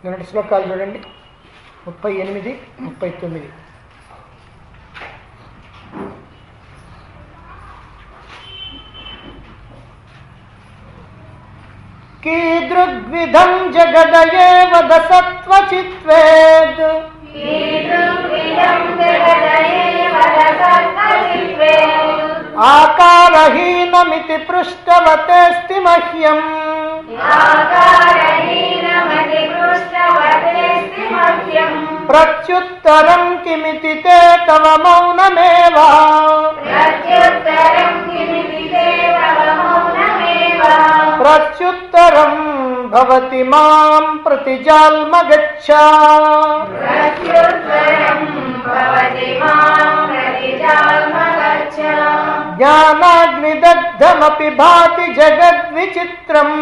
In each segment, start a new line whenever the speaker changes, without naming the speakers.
నిన్నటి శ్లోకాలు చూడండి 38, 39. कीदृग्विधं जगदये वद सत्त्वचित्वेद् आकारहीनमिति पृष्ठवतेऽस्ति मह्यम् प्रत्युत्तरं किमिति ते तव मौनमेव प्रत्युत्तरं भवति मां प्रतिजाल्मगच्छ ज्ञानाग्निदग्धमपि भाति जगद्विचित्रम्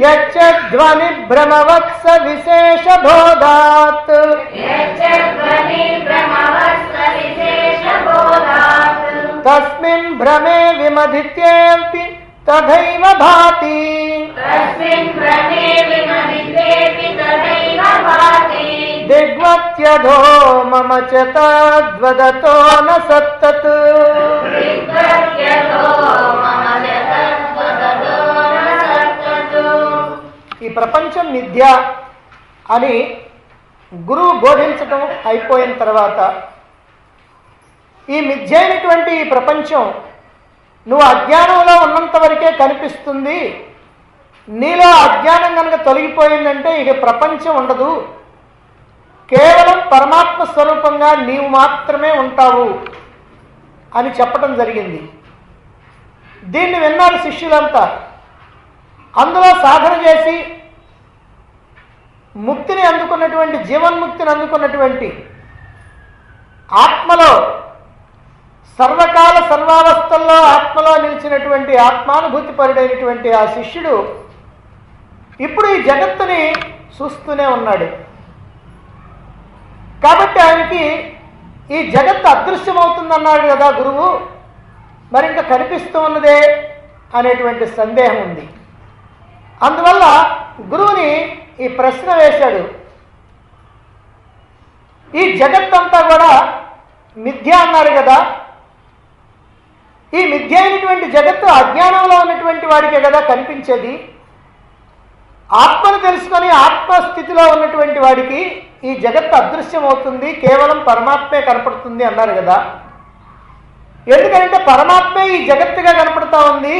यच्चध्वनिभ्रमवत्स विशेषबोधात् तस्मिन् भ्रमे विमधितेऽपि तथैव भाति दिग्वत्यधो मम च तद्वदतो न सत्तत् ఈ ప్రపంచం మిథ్య అని గురువు బోధించటం అయిపోయిన తర్వాత ఈ మిథ్య అయినటువంటి ఈ ప్రపంచం నువ్వు అజ్ఞానంలో ఉన్నంత వరకే కనిపిస్తుంది, నీలో అజ్ఞానం కనుక తొలగిపోయిందంటే ఇక ప్రపంచం ఉండదు, కేవలం పరమాత్మ స్వరూపంగా నీవు మాత్రమే ఉంటావు అని చెప్పడం జరిగింది. దీన్ని విన్నారు శిష్యులంతా. అందులో సాధన చేసి ముక్తిని అందుకున్నటువంటి, జీవన్ముక్తిని అందుకున్నటువంటి, ఆత్మలో సర్వకాల సర్వావస్థల్లో ఆత్మలో నిలిచినటువంటి ఆత్మానుభూతి పరుడైనటువంటి ఆ శిష్యుడు ఇప్పుడు ఈ జగత్తుని చూస్తూనే ఉన్నాడు. కాబట్టి ఆయనకి ఈ జగత్తు అదృశ్యమవుతుందన్నాడు కదా గురువు, మరి ఇంకా కనిపిస్తూ ఉన్నదే అనేటువంటి సందేహం ఉంది. అందువల్ల గురువుని ఈ ప్రశ్న వేశాడు, ఈ జగత్తంతా కూడా మిథ్య అన్నారు కదా, ఈ మిథ్య అయినటువంటి జగత్తు అజ్ఞానంలో ఉన్నటువంటి వాడికే కదా కనిపించేది, ఆత్మను తెలుసుకొని ఆత్మస్థితిలో ఉన్నటువంటి వాడికి ఈ జగత్తు అదృశ్యమవుతుంది, కేవలం పరమాత్మే కనపడుతుంది అన్నారు కదా. ఎందుకంటే పరమాత్మే ఈ జగత్తుగా కనపడతా ఉంది,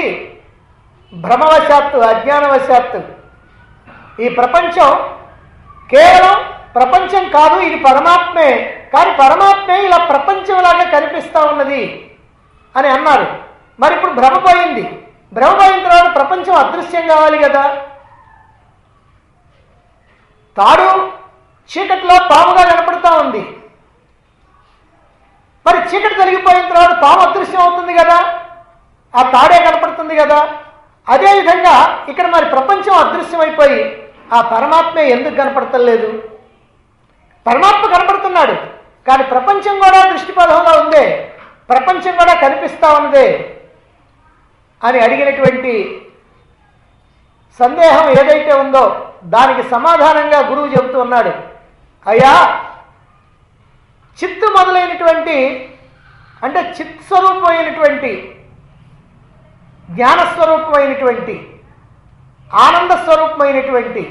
భ్రమవశాత్తు అజ్ఞానవశాత్తు. ఈ ప్రపంచం కేవలం ప్రపంచం కాదు, ఇది పరమాత్మే, కానీ పరమాత్మే ఇలా ప్రపంచంలాగా కనిపిస్తూ ఉన్నది అని అన్నారు. మరి ఇప్పుడు భ్రమ పోయింది, భ్రమ పోయిన తర్వాత ప్రపంచం అదృశ్యం కావాలి కదా. తాడు చీకటిలో పాముగా కనపడుతూ ఉంది, మరి చీకటి తొలగిపోయిన తర్వాత పాము అదృశ్యం అవుతుంది కదా, ఆ తాడే కనపడుతుంది కదా. అదేవిధంగా ఇక్కడ మరి ప్రపంచం అదృశ్యమైపోయి ఆ పరమాత్మే ఎందుకు కనపడతలేదు? పరమాత్మ కనపడుతున్నాడు, కానీ ప్రపంచం కూడా దృష్టిపథంలో ఉందే, ప్రపంచం కూడా కనిపిస్తూ ఉన్నదే అని అడిగినటువంటి సందేహం ఏదైతే ఉందో దానికి సమాధానంగా గురువు చెబుతూ ఉన్నాడు, అయ్యా చిత్తు మొదలైనటువంటి, అంటే చిత్స్వరూపమైనటువంటి, జ్ఞానస్వరూపమైనటువంటి, ఆనందస్వరూపమైనటువంటి,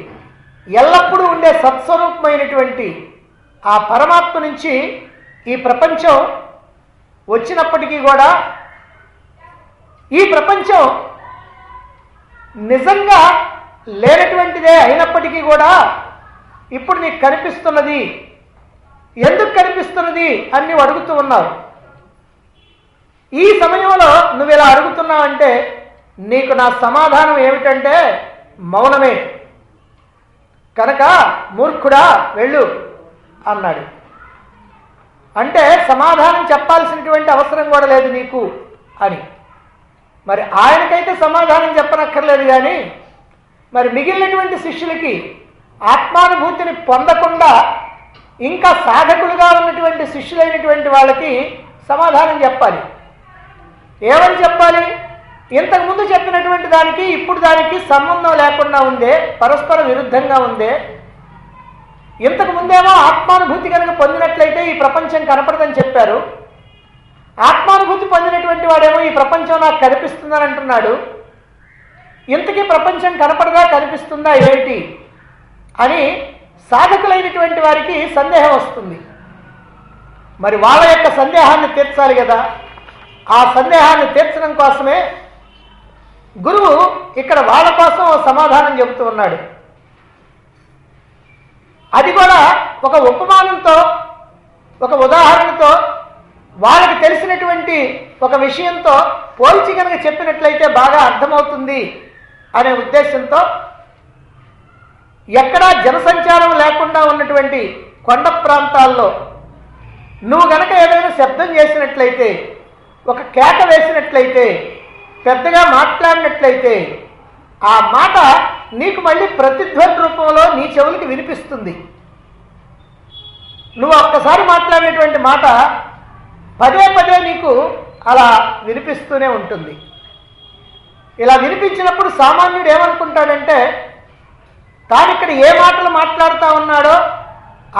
ఎల్లప్పుడూ ఉండే సత్స్వరూపమైనటువంటి ఆ పరమాత్మ నుంచి ఈ ప్రపంచం వచ్చినప్పటికీ కూడా ఈ ప్రపంచం నిజంగా లేనటువంటిదే అయినప్పటికీ కూడా ఇప్పుడు నీకు కనిపిస్తున్నది. ఎందుకు కనిపిస్తున్నది అని నువ్వు అడుగుతూ ఉన్నావు. ఈ సమయంలో నువ్వు ఇలా అడుగుతున్నావంటే నీకు నా సమాధానం ఏమిటంటే మౌనమే. కనుక మూర్ఖుడా వెళ్ళు అన్నాడు. అంటే సమాధానం చెప్పాల్సినటువంటి అవసరం కూడా లేదు నీకు అని. మరి ఆయనకైతే సమాధానం చెప్పనక్కర్లేదు, కానీ మరి మిగిలినటువంటి శిష్యులకి ఆత్మానుభూతిని పొందకుండా ఇంకా సాధకులుగా ఉన్నటువంటి శిష్యులైనటువంటి వాళ్ళకి సమాధానం చెప్పాలి. ఏమని చెప్పాలి? ఇంతకుముందు చెప్పినటువంటి దానికి ఇప్పుడు దానికి సంబంధం లేకుండా ఉందే, పరస్పర విరుద్ధంగా ఉందే. ఇంతకు ముందేమో ఆత్మానుభూతి కనుక పొందినట్లయితే ఈ ప్రపంచం కనపడదని చెప్పారు. ఆత్మానుభూతి పొందినటువంటి వాడేమో ఈ ప్రపంచం నాకు కనిపిస్తుందని అంటున్నాడు. ఇంతకీ ప్రపంచం కనపడదా కనిపిస్తుందా ఏమిటి అని సాధకులైనటువంటి వారికి సందేహం వస్తుంది. మరి వాళ్ళ యొక్క సందేహాన్ని తీర్చాలి కదా. ఆ సందేహాన్ని తీర్చడం కోసమే గురువు ఇక్కడ వాళ్ళ కోసం సమాధానం చెబుతూ ఉన్నాడు. అది కూడా ఒక ఉపమానంతో, ఒక ఉదాహరణతో, వాళ్ళకి తెలిసినటువంటి ఒక విషయంతో పోల్చి కనుక చెప్పినట్లయితే బాగా అర్థమవుతుంది అనే ఉద్దేశంతో ఎక్కడా జనసంచారం లేకుండా ఉన్నటువంటి కొండ ప్రాంతాల్లో నువ్వు గనక ఏదైనా శబ్దం చేసినట్లయితే, ఒక కేక వేసినట్లయితే, పెద్దగా మాట్లాడినట్లయితే ఆ మాట నీకు మళ్ళీ ప్రతిధ్వని రూపంలో నీ చెవులకి వినిపిస్తుంది. నువ్వు ఒక్కసారి మాట్లాడినటువంటి మాట పదే పదే నీకు అలా వినిపిస్తూనే ఉంటుంది. ఇలా వినిపించినప్పుడు సామాన్యుడు ఏమనుకుంటాడంటే తాను ఇక్కడ ఏ మాటలు మాట్లాడుతూ ఉన్నాడో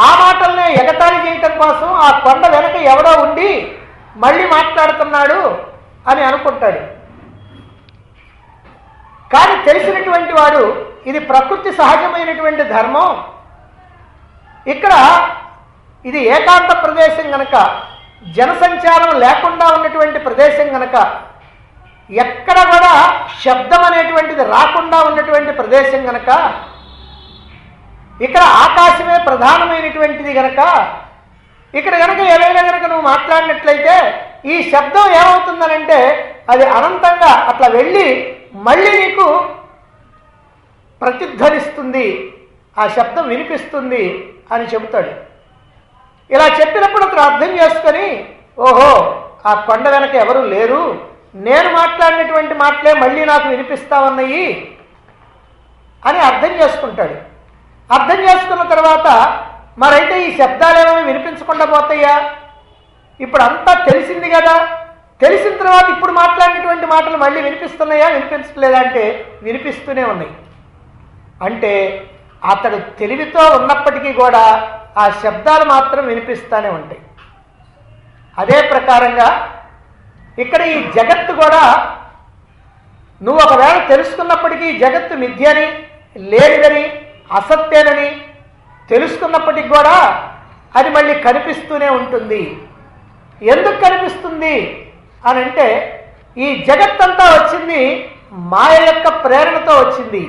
ఆ మాటలనే ఎగతాళి చేయటం కోసం ఆ కొండ వెనక ఎవడో ఉండి మళ్ళీ మాట్లాడుతున్నాడు అని అనుకుంటాడు. కానీ తెలిసినటువంటి వాడు ఇది ప్రకృతి సహజమైనటువంటి ధర్మం, ఇక్కడ ఇది ఏకాంత ప్రదేశం గనక, జనసంచారం లేకుండా ఉన్నటువంటి ప్రదేశం గనక, ఎక్కడ కూడా శబ్దం అనేటువంటిది రాకుండా ఉన్నటువంటి ప్రదేశం గనక, ఇక్కడ ఆకాశమే ప్రధానమైనటువంటిది గనక, ఇక్కడ గనక ఏదైనా గనక నువ్వు మాట్లాడినట్లయితే ఈ శబ్దం ఏమవుతుందనంటే అది అనంతంగా అట్లా వెళ్ళి మళ్ళీ నీకు ప్రతిధ్వనిస్తుంది, ఆ శబ్దం వినిపిస్తుంది అని చెబుతాడు. ఇలా చెప్పినప్పుడు అతను అర్థం చేసుకొని ఓహో ఆ కొండ వెనక ఎవరు లేరు, నేను మాట్లాడినటువంటి మాటలే మళ్ళీ నాకు వినిపిస్తా ఉన్నాయి అని అర్థం చేసుకుంటాడు. అర్థం చేసుకున్న తర్వాత మరైతే ఈ శబ్దాలు ఏమైనా వినిపించకుండా పోతాయా? ఇప్పుడు అంతా తెలిసింది కదా, తెలిసిన తర్వాత ఇప్పుడు మాట్లాడినటువంటి మాటలు మళ్ళీ వినిపిస్తున్నాయా, వినిపించట్లేదా అంటే వినిపిస్తూనే ఉన్నాయి. అంటే అతడు తెలివితో ఉన్నప్పటికీ కూడా ఆ శబ్దాలు మాత్రం వినిపిస్తూనే ఉంటాయి. అదే ప్రకారంగా ఇక్కడ ఈ జగత్తు కూడా నువ్వు ఒకవేళ తెలుసుకున్నప్పటికీ జగత్తు మిథ్యని, లేనిదని, అసత్యేనని తెలుసుకున్నప్పటికి కూడా అది మళ్ళీ కనిపిస్తూనే ఉంటుంది. ఎందుకు కనిపిస్తుంది అని అంటే ఈ జగత్తంతా వచ్చింది మాయ యొక్క ప్రేరణతో వచ్చింది,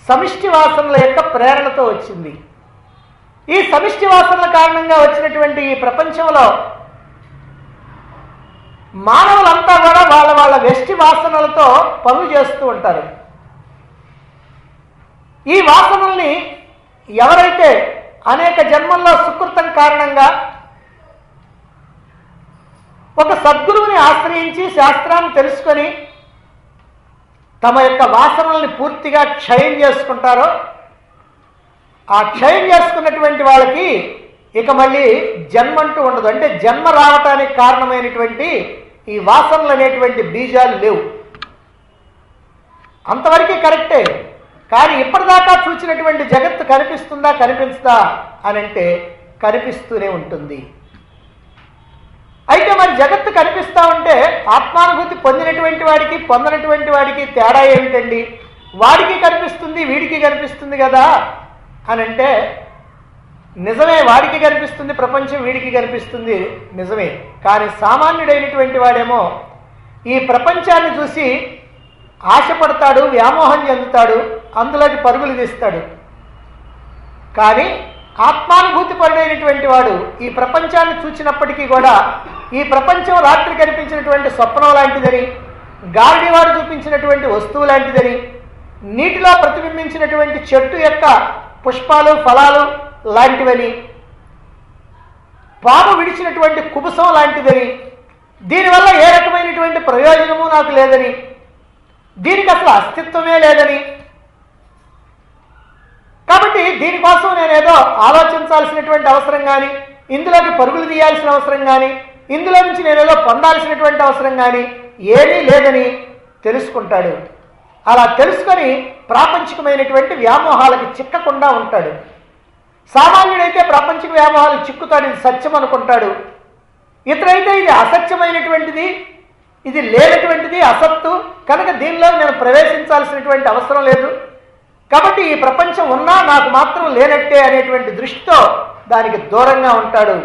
సమిష్టి వాసనల యొక్క ప్రేరణతో వచ్చింది. ఈ సమిష్టి వాసనల కారణంగా వచ్చినటువంటి ఈ ప్రపంచంలో మానవులంతా కూడా వాళ్ళ వాళ్ళ వెష్టి వాసనలతో పనులు చేస్తూ ఉంటారు. ఈ వాసనల్ని ఎవరైతే అనేక జన్మల్లో సుకృతం కారణంగా ఒక సద్గురువుని ఆశ్రయించి శాస్త్రాన్ని తెలుసుకొని తమ యొక్క వాసనల్ని పూర్తిగా క్షయం చేసుకుంటారో ఆ క్షయం చేసుకున్నటువంటి వాళ్ళకి ఇక మళ్ళీ జన్మంటూ ఉండదు. అంటే జన్మ రావటానికి కారణమైనటువంటి ఈ వాసనలు అనేటువంటి బీజాలు లేవు. అంతవరకు కరెక్టే. కానీ ఇప్పటిదాకా చూసినటువంటి జగత్తు కనిపిస్తుందా కనిపించదా అని అంటే కనిపిస్తూనే ఉంటుంది. అయితే మరి జగత్తు కనిపిస్తూ ఉంటే ఆత్మానుభూతి పొందినటువంటి వాడికి పొందనటువంటి వాడికి తేడా ఏమిటండి? వాడికి కనిపిస్తుంది వీడికి కనిపిస్తుంది కదా అని అంటే నిజమే, వాడికి కనిపిస్తుంది ప్రపంచం, వీడికి కనిపిస్తుంది నిజమే. కానీ సామాన్యుడైనటువంటి వాడేమో ఈ ప్రపంచాన్ని చూసి ఆశపడతాడు, వ్యామోహం చెందుతాడు, అందులోకి పరుగులు తీస్తాడు. కానీ ఆత్మానుభూతి పరుడైనటువంటి వాడు ఈ ప్రపంచాన్ని చూసినప్పటికీ కూడా ఈ ప్రపంచం రాత్రి కనిపించినటువంటి స్వప్నం లాంటిదని, గారడివాడు చూపించినటువంటి వస్తువు లాంటిదని, నీటిలో ప్రతిబింబించినటువంటి చెట్టు యొక్క పుష్పాలు ఫలాలు లాంటివని, పాము విడిచినటువంటి కుబుసం లాంటిదని, దీనివల్ల ఏ రకమైనటువంటి ప్రయోజనము నాకు లేదని, దీనికి అసలు అస్తిత్వమే లేదని, కాబట్టి దీనికోసం నేనేదో ఆలోచించాల్సినటువంటి అవసరం కానీ, ఇందులోకి పరుగులు తీయాల్సిన అవసరం కానీ, ఇందులో నుంచి నేనేదో పొందాల్సినటువంటి అవసరం కానీ ఏమీ లేదని తెలుసుకుంటాడు. అలా తెలుసుకొని ప్రాపంచికమైనటువంటి వ్యామోహాలకు చిక్కకుండా ఉంటాడు. సామాన్యుడైతే ప్రాపంచిక వ్యామోహాలకు చిక్కుతాడు, ఇది సత్యం అనుకుంటాడు. ఇతరైతే ఇది అసత్యమైనటువంటిది, ఇది లేనటువంటిది, అసత్తు, కనుక దీనిలో నేను ప్రవేశించాల్సినటువంటి అవసరం లేదు, కాబట్టి ఈ ప్రపంచం ఉన్నా నాకు మాత్రం లేనట్టే అనేటువంటి దృష్టితో దానికి దూరంగా ఉంటాడు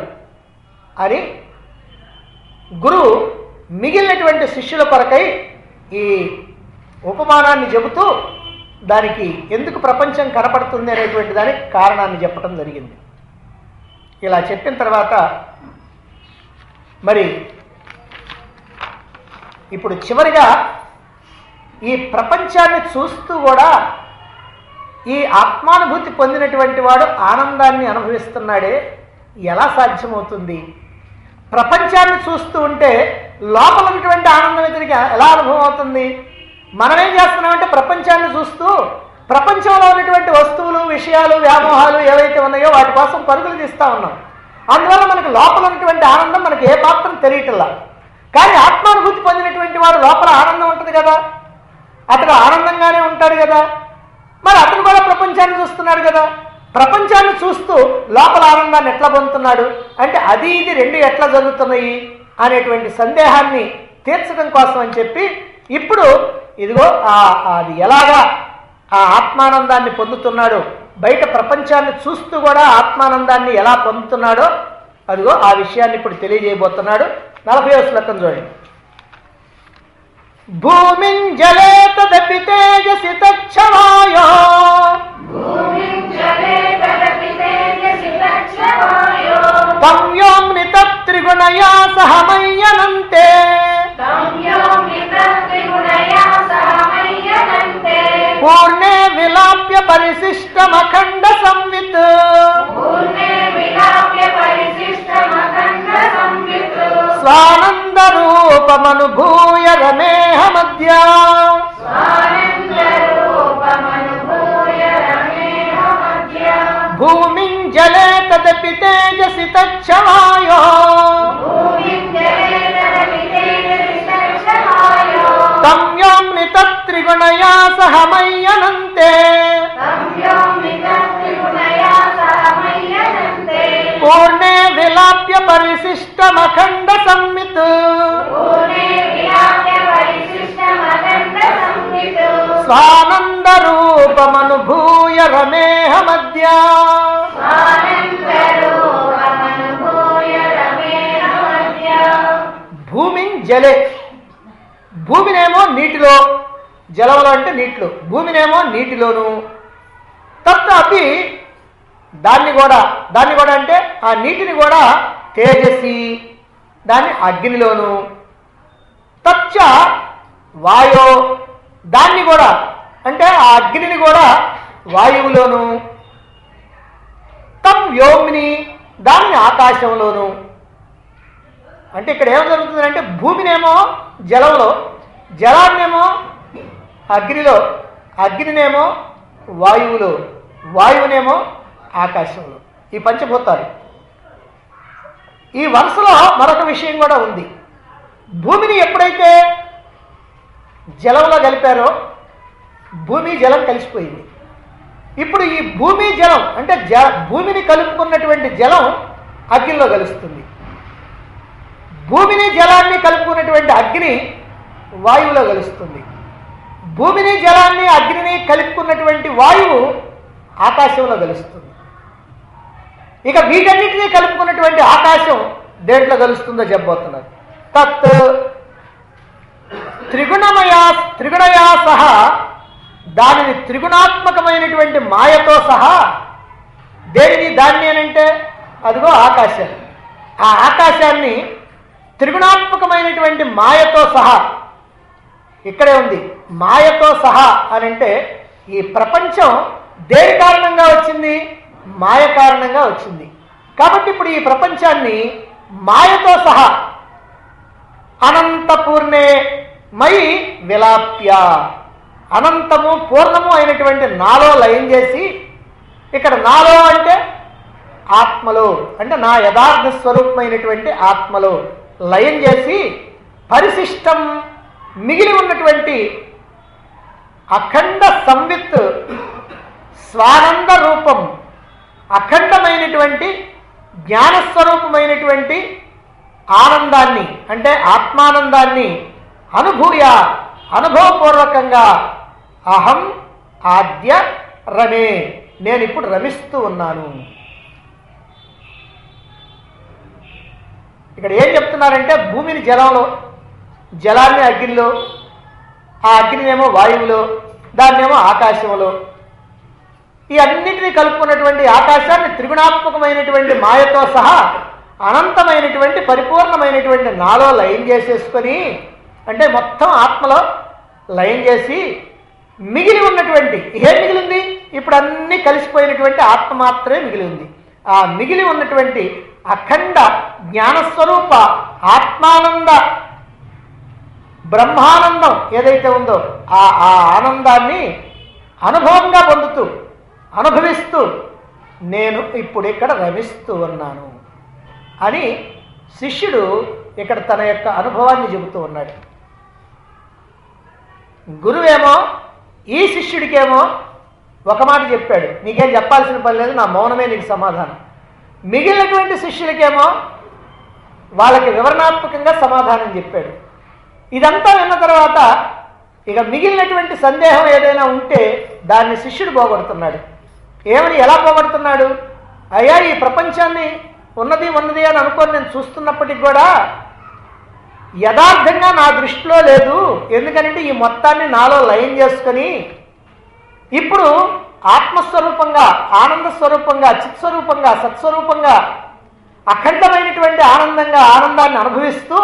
అని గురువు మిగిలినటువంటి శిష్యుల కొరకై ఈ ఉపమానాన్ని చెబుతూ దానికి ఎందుకు ప్రపంచం కనపడుతుంది అనేటువంటి దానికి కారణాన్ని చెప్పడం జరిగింది. ఇలా చెప్పిన తర్వాత మరి ఇప్పుడు చివరిగా ఈ ప్రపంచాన్ని చూస్తూ కూడా ఈ ఆత్మానుభూతి పొందినటువంటి వాడు ఆనందాన్ని అనుభవిస్తున్నాడే, ఎలా సాధ్యమవుతుంది? ప్రపంచాన్ని చూస్తూ ఉంటే లోపల ఉన్నటువంటి ఆనందం ఇతనికి ఎలా అనుభవం అవుతుంది? మనమేం చేస్తున్నామంటే ప్రపంచాన్ని చూస్తూ ప్రపంచంలో ఉన్నటువంటి వస్తువులు, విషయాలు, వ్యామోహాలు ఏవైతే ఉన్నాయో వాటి కోసం పరుగులు తీస్తూ ఉన్నాం. అందువల్ల మనకు లోపల ఉన్నటువంటి ఆనందం మనకు ఏ మాత్రం తెలియటల్లా. కానీ ఆత్మానుభూతి పొందినటువంటి వాడు లోపల ఆనందం ఉంటుంది కదా, అతడు ఆనందంగానే ఉంటాడు కదా, మరి అతను కూడా ప్రపంచాన్ని చూస్తున్నాడు కదా. ప్రపంచాన్ని చూస్తూ లోపల ఆనందాన్ని ఎట్లా పొందుతున్నాడు అంటే అది ఇది రెండు ఎట్లా జరుగుతున్నాయి అనేటువంటి సందేహాన్ని తీర్చడం కోసం అని చెప్పి ఇప్పుడు ఇదిగో అది ఎలాగా ఆ ఆత్మానందాన్ని పొందుతున్నాడు, బయట ప్రపంచాన్ని చూస్తూ కూడా ఆత్మానందాన్ని ఎలా పొందుతున్నాడో అదిగో ఆ విషయాన్ని ఇప్పుడు తెలియజేయబోతున్నాడు. 40వ శ్లోకం చూడండి. భూమిం జలే తదపి తేజసి తచ్చవాయో తం వ్యోమ్నిత త్రిగుణయా సహ మయ్యనంతే పూర్ణే విలాప్య పరిశిష్టమఖండ సంవిత్ స్వానంద రూపమనుభూయ రమేహ మధ్య భూమిం జలే తదపి తేజసి తచ్చవాయో తం వ్యోమ్నిత త్రిగుణయా సహ మయ్యనంతే పూర్ణే విలాప్య పరిశిష్టమఖండ సంవిత్ స్వానంద రూపమనుభూయ రమేహ మధ్య. భూమిం జలే, భూమినేమో నీటిలో, జలంలో అంటే నీటిలో, భూమినేమో నీటిలోను, తత్వాపి దాన్ని కూడా అంటే ఆ నీటిని కూడా తేజసి, దాన్ని అగ్నిలోను, తచ్చ వాయో, దాన్ని కూడా అంటే ఆ అగ్నిని కూడా వాయువులోను, తం వ్యోమిని, దాన్ని ఆకాశంలోను. అంటే ఇక్కడ ఏం జరుగుతుందంటే భూమినేమో జలంలో, జలాన్నేమో అగ్నిలో, అగ్నినేమో వాయువులో, వాయువునేమో ఆకాశంలో. ఈ పంచభూతాలు. ఈ వరుసలో మరొక విషయం కూడా ఉంది. భూమిని ఎప్పుడైతే జలంలో కలిపారో భూమి జలం కలిసిపోయింది. ఇప్పుడు ఈ భూమి జలం అంటే భూమిని కలుపుకున్నటువంటి జలం అగ్నిలో కలుస్తుంది, భూమిని జలాన్ని కలుపుకున్నటువంటి అగ్ని వాయువులో కలుస్తుంది, భూమిని జలాన్ని అగ్నిని కలుపుకున్నటువంటి వాయువు ఆకాశంలో కలుస్తుంది. ఇక వీటన్నిటినీ కలుపుకున్నటువంటి ఆకాశం దేంట్లో కలుస్తుందో చెప్పబోతున్నారు. తత్ త్రిగుణయా సహా, దానిని త్రిగుణాత్మకమైనటువంటి మాయతో సహా, దాన్ని అనంటే అదిగో ఆకాశాన్ని, ఆ ఆకాశాన్ని త్రిగుణాత్మకమైనటువంటి మాయతో సహా, ఇక్కడే ఉంది మాయతో సహా అనంటే ఈ ప్రపంచం దేని కారణంగా వచ్చింది? మాయ కారణంగా వచ్చింది. కాబట్టి ఇప్పుడు ఈ ప్రపంచాన్ని మాయతో సహా అనంతపూర్ణే మయి విలాప్య, అనంతము పూర్ణము అయినటువంటి నాలో లయం చేసి, ఇక్కడ నాలో అంటే ఆత్మలో, అంటే నా యథార్థ స్వరూపమైనటువంటి ఆత్మలో లయం చేసి, పరిశిష్టం మిగిలి ఉన్నటువంటి అఖండ సంవిత్ స్వానంద రూపం, అఖండమైనటువంటి జ్ఞానస్వరూపమైనటువంటి ఆనందాన్ని అంటే ఆత్మానందాన్ని అనుభవపూర్వకంగా అహం ఆద్య రమే, నేను ఇప్పుడు రమిస్తూ ఉన్నాను. ఇక్కడ ఏం చెప్తున్నారంటే భూమిని జలంలో, జలాన్ని అగ్నిలో, ఆ అగ్నినేమో వాయువులో, దాన్నేమో ఆకాశంలో, ఈ అన్నింటినీ కలుపుకున్నటువంటి ఆకాశాన్ని త్రిగుణాత్మకమైనటువంటి మాయతో సహా అనంతమైనటువంటి పరిపూర్ణమైనటువంటి నాలో లయం చేసేసుకొని, అంటే మొత్తం ఆత్మలో లయం చేసి మిగిలి ఉన్నటువంటి ఏం మిగిలింది? ఇప్పుడు అన్నీ కలిసిపోయినటువంటి ఆత్మ మాత్రమే మిగిలి ఉంది. ఆ మిగిలి ఉన్నటువంటి అఖండ జ్ఞానస్వరూప ఆత్మానంద బ్రహ్మానందం ఏదైతే ఉందో ఆ ఆనందాన్ని అనుభవంగా పొందుతూ అనుభవిస్తూ నేను ఇప్పుడు ఇక్కడ రమిస్తూ ఉన్నాను అని శిష్యుడు ఇక్కడ తన యొక్క అనుభవాన్ని చెబుతూ ఉన్నాడు. గురువేమో ఈ శిష్యుడికేమో ఒక మాట చెప్పాడు, నీకేం చెప్పాల్సిన పని లేదు, నా మౌనమే నీకు సమాధానం. మిగిలినటువంటి శిష్యులకేమో వాళ్ళకి వివరణాత్మకంగా సమాధానం చెప్పాడు. ఇదంతా విన్న తర్వాత ఇక మిగిలినటువంటి సందేహం ఏదైనా ఉంటే దాన్ని శిష్యుడు పోగొడుతున్నాడు. ఏమని, ఎలా పోగొడుతున్నాడు? అయ్యా, ఈ ప్రపంచాన్ని ఉన్నది అని అనుకొని నేను చూస్తున్నప్పటికి కూడా యథార్థంగా నా దృష్టిలో లేదు. ఎందుకంటే ఈ మొత్తాన్ని నాలో లయం చేసుకొని ఇప్పుడు ఆత్మస్వరూపంగా, ఆనంద స్వరూపంగా, చిత్స్వరూపంగా, సత్స్వరూపంగా అఖండమైనటువంటి ఆనందాన్ని అనుభవిస్తూ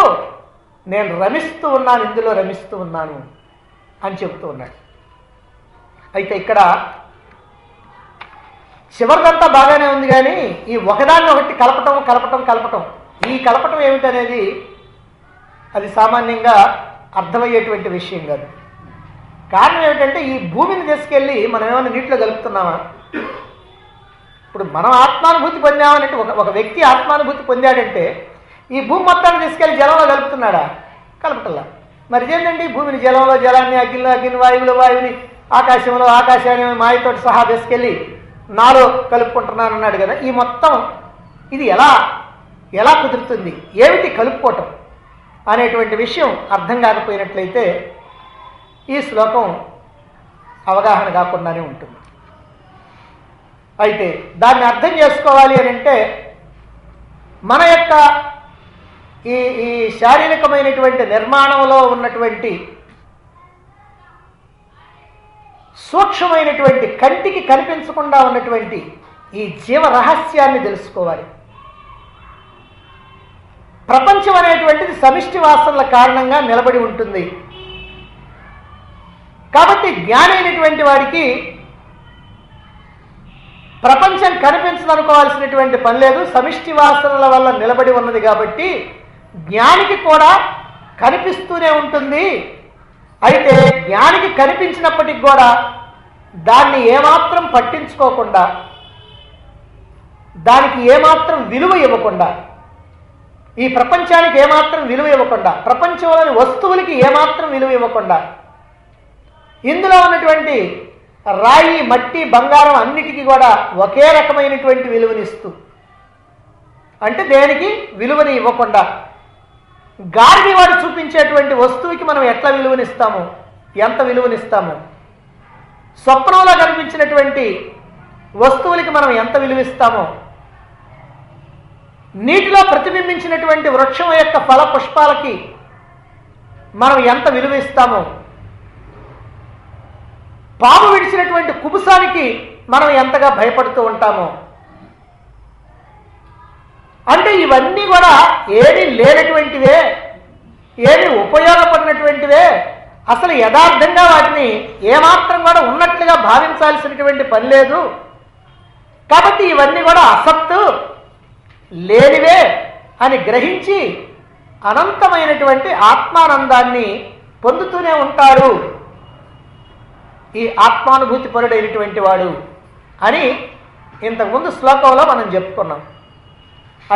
నేను రమిస్తూ ఉన్నాను, ఇందులో రమిస్తూ ఉన్నాను అని చెబుతూ ఉన్నాడు. అయితే ఇక్కడ చివరిదంతా బాగానే ఉంది, కానీ ఈ ఒకదాన్ని ఒకటి కలపటం ఈ కలపటం ఏమిటనేది అది సామాన్యంగా అర్థమయ్యేటువంటి విషయం కాదు. కారణం ఏమిటంటే ఈ భూమిని తీసుకెళ్ళి మనం ఏమైనా నీటిలో కలుపుతున్నామా? ఇప్పుడు మనం ఆత్మానుభూతి పొందామనంటే ఒక వ్యక్తి ఆత్మానుభూతి పొందాడంటే ఈ భూమి మొత్తాన్ని తీసుకెళ్ళి జలంలో కలుపుతున్నాడా? కలపటల్లా. మరి ఇదేంటండి, భూమిని జలంలో, జలాన్ని అగ్నిని, వాయువుని ఆకాశాన్ని మాయతోటి సహా తీసుకెళ్ళి నాలో కలుపుకుంటున్నాను అన్నాడు కదా. ఈ మొత్తం ఇది ఎలా కుదురుతుంది, ఏమిటి కలుపుకోవటం అనేటువంటి విషయం అర్థం కాకపోయినట్లయితే ఈ శ్లోకం అవగాహన కాకుండానే ఉంటుంది. అయితే దాన్ని అర్థం చేసుకోవాలి అని అంటే మన యొక్క ఈ శారీరకమైనటువంటి నిర్మాణంలో ఉన్నటువంటి సూక్ష్మమైనటువంటి కంటికి కనిపించకుండా ఉన్నటువంటి ఈ జీవ రహస్యాన్ని తెలుసుకోవాలి. ప్రపంచం అనేటువంటిది సమిష్టి వాసనల కారణంగా నిలబడి ఉంటుంది. కాబట్టి జ్ఞాని అయినటువంటి వాడికి ప్రపంచం కనిపించదనుకోవాల్సినటువంటి పని లేదు, సమిష్టి వాసనల వల్ల నిలబడి ఉన్నది. కాబట్టి జ్ఞానికి కూడా కనిపిస్తూనే ఉంటుంది. అయితే జ్ఞానికి కనిపించినప్పటికి కూడా దాన్ని ఏమాత్రం పట్టించుకోకుండా, దానికి ఏమాత్రం విలువ ఇవ్వకుండా, ఈ ప్రపంచానికి ఏమాత్రం విలువ ఇవ్వకుండా, ప్రపంచంలోని వస్తువులకి ఏమాత్రం విలువ ఇవ్వకుండా, ఇందులో ఉన్నటువంటి రాయి, మట్టి, బంగారం అన్నిటికీ కూడా ఒకే రకమైనటువంటి విలువనిస్తూ, అంటే దేనికి విలువని ఇవ్వకుండా, గారిని వాడు చూపించేటువంటి వస్తువుకి మనం ఎట్లా విలువనిస్తాము, ఎంత విలువనిస్తాము, స్వప్నంలో కనిపించినటువంటి వస్తువులకి మనం ఎంత విలువిస్తామో, నీటిలో ప్రతిబింబించినటువంటి వృక్షం యొక్క ఫల పుష్పాలకి మనం ఎంత విలువిస్తామో, పాము విడిచినటువంటి కుబుసానికి మనం ఎంతగా భయపడుతూ ఉంటామో, అంటే ఇవన్నీ కూడా ఏమీ లేనటువంటివే, ఏమీ ఉపయోగపడినటువంటివే. అసలు యథార్థంగా వాటిని ఏమాత్రం కూడా ఉన్నట్లుగా భావించాల్సినటువంటి పని లేదు. కాబట్టి ఇవన్నీ కూడా అసత్తు, లేనివే అని గ్రహించి అనంతమైనటువంటి ఆత్మానందాన్ని పొందుతూనే ఉంటాడు ఈ ఆత్మానుభూతి పరుడైనటువంటి వాడు అని ఇంతకుముందు శ్లోకంలో మనం చెప్పుకున్నాం.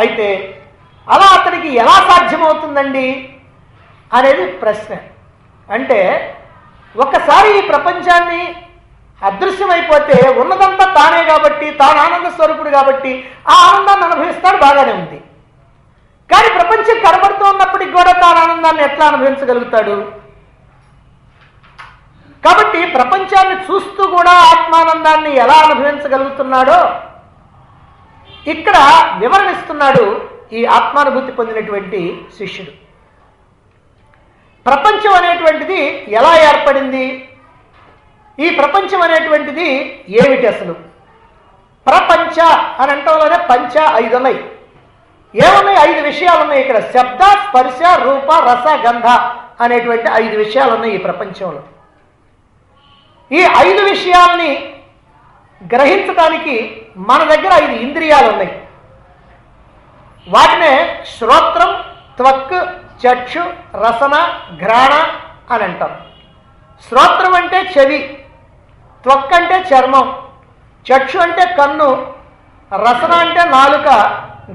అయితే అలా అతడికి ఎలా సాధ్యమవుతుందండి అనేది ప్రశ్న. అంటే ఒక్కసారి ఈ ప్రపంచాన్ని అదృశ్యమైపోతే ఉన్నదంతా తానే కాబట్టి, తాను ఆనంద స్వరూపుడు కాబట్టి ఆ ఆనందాన్ని అనుభవిస్తాడు, బాగానే ఉంది. కానీ ప్రపంచం కనబడుతూ ఉన్నప్పటికి కూడా తాను ఆనందాన్ని ఎట్లా అనుభవించగలుగుతాడు? కాబట్టి ప్రపంచాన్ని చూస్తూ కూడా ఆత్మానందాన్ని ఎలా అనుభవించగలుగుతున్నాడో ఇక్కడ వివరణిస్తున్నాడు ఈ ఆత్మానుభూతి పొందినటువంటి శిష్యుడు. ప్రపంచం అనేటువంటిది ఎలా ఏర్పడింది, ఈ ప్రపంచం అనేటువంటిది ఏమిటి అసలు? ప్రపంచ అని అంటంలోనే పంచ 5 ఉన్నాయి. ఏమున్నాయి? 5 విషయాలు ఉన్నాయి ఇక్కడ. శబ్ద, స్పర్శ, రూప, రస, గంధ అనేటువంటి 5 విషయాలు ఉన్నాయి ఈ ప్రపంచంలో. ఈ 5 విషయాల్ని గ్రహించడానికి మన దగ్గర 5 ఇంద్రియాలు ఉన్నాయి. వాటినే శ్రోత్రం, త్వక్, చక్షు, రసన, ఘ్రాణ అని అంటాం. శ్రోత్రం అంటే చెవి, త్వక్ అంటే చర్మం, చక్షు అంటే కన్ను, రసన అంటే నాలుక,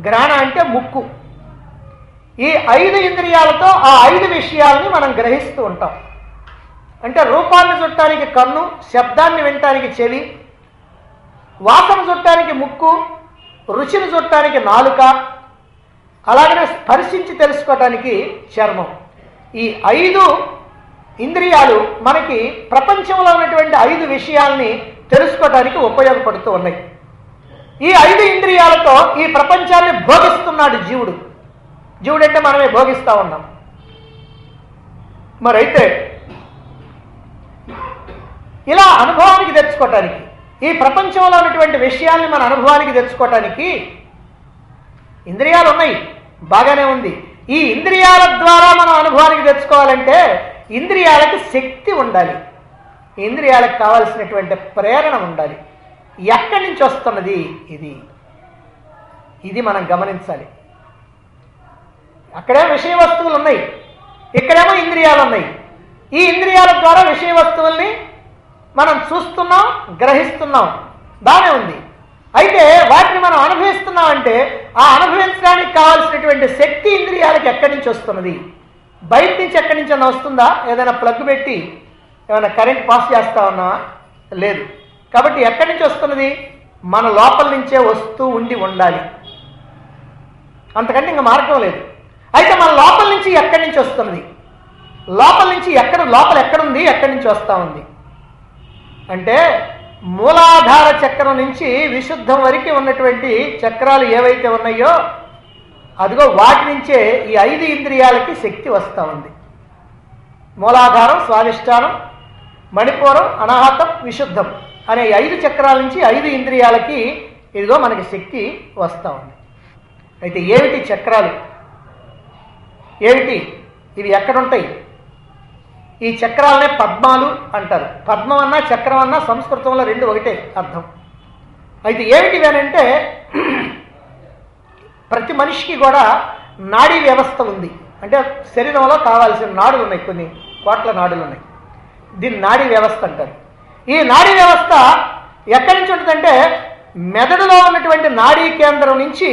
ఘ్రాణ అంటే ముక్కు. ఈ 5 ఇంద్రియాలతో ఆ 5 విషయాల్ని మనం గ్రహిస్తూ ఉంటాం. అంటే రూపాన్ని చూడటానికి కన్ను, శబ్దాన్ని వినటానికి చెవి, వాసన చూడటానికి ముక్కు, రుచిని చూడటానికి నాలుక, అలాగనే స్పర్శించి తెలుసుకోవటానికి చర్మం. ఈ 5 ఇంద్రియాలు మనకి ప్రపంచంలో ఉన్నటువంటి 5 విషయాల్ని తెలుసుకోవటానికి ఉపయోగపడుతూ ఉన్నాయి. ఈ 5 ఇంద్రియాలతో ఈ ప్రపంచాన్ని భోగిస్తున్నాడు జీవుడు. జీవుడు అంటే మనమే భోగిస్తూ ఉన్నాం. మరైతే ఇలా అనుభవానికి తెచ్చుకోవటానికి, ఈ ప్రపంచంలో ఉన్నటువంటి విషయాల్ని మన అనుభవానికి తెచ్చుకోవటానికి ఇంద్రియాలు ఉన్నాయి, బాగానే ఉంది. ఈ ఇంద్రియాల ద్వారా మనం అనుభవానికి తెచ్చుకోవాలంటే ఇంద్రియాలకి శక్తి ఉండాలి, ఇంద్రియాలకు కావాల్సినటువంటి ప్రేరణ ఉండాలి. ఎక్కడి నుంచి వస్తున్నది ఇది మనం గమనించాలి. అక్కడే విషయ వస్తువులు ఉన్నాయి, ఇక్కడేమో ఇంద్రియాలు ఉన్నాయి. ఈ ఇంద్రియాల ద్వారా విషయ వస్తువుల్ని మనం చూస్తున్నాం, గ్రహిస్తున్నాం, బాగానే ఉంది. అయితే వాటిని మనం అనుభవిస్తున్నామంటే ఆ అనుభవించడానికి కావాల్సినటువంటి శక్తి ఇంద్రియాలకు ఎక్కడి నుంచి వస్తున్నది? బయట నుంచి ఎక్కడి నుంచి అన్నా వస్తుందా? ఏదైనా ప్లగ్ పెట్టి ఏమైనా కరెంట్ పాస్ చేస్తా ఉన్నావా? లేదు. కాబట్టి ఎక్కడి నుంచి వస్తున్నది? మన లోపల నుంచే వస్తూ ఉండాలి, అంతకంటే ఇంకా మార్గం లేదు. అయితే మన లోపల నుంచి ఎక్కడి నుంచి వస్తున్నది? లోపల నుంచి లోపల ఎక్కడుంది, ఎక్కడి నుంచి వస్తూ ఉంది అంటే మూలాధార చక్రం నుంచి విశుద్ధం వరకు ఉన్నటువంటి చక్రాలు ఏవైతే ఉన్నాయో అదిగో వాటి నుంచే ఈ 5 ఇంద్రియాలకి శక్తి వస్తూ ఉంది. మూలాధారం, స్వాధిష్టానం, మణిపూరం, అనాహతం, విశుద్ధం అనే 5 చక్రాల నుంచి 5 ఇంద్రియాలకి ఇదిగో మనకి శక్తి వస్తూ ఉంది. అయితే ఏమిటి చక్రాలు? ఏమిటి ఇవి? ఎక్కడుంటాయి? ఈ చక్రాలనే పద్మాలు అంటారు. పద్మం అన్నా చక్రం అన్నా సంస్కృతంలో 2 ఒకటే అర్థం. అయితే ఏమిటివి అని అంటే ప్రతి మనిషికి కూడా నాడీ వ్యవస్థ ఉంది. అంటే శరీరంలో కావాల్సిన నాడులు ఉన్నాయి, కొన్ని కోట్ల నాడులు ఉన్నాయి. దీన్ని నాడీ వ్యవస్థ అంటారు. ఈ నాడీ వ్యవస్థ ఎక్కడి నుంచి ఉంటుందంటే మెదడులో ఉన్నటువంటి నాడీ కేంద్రం నుంచి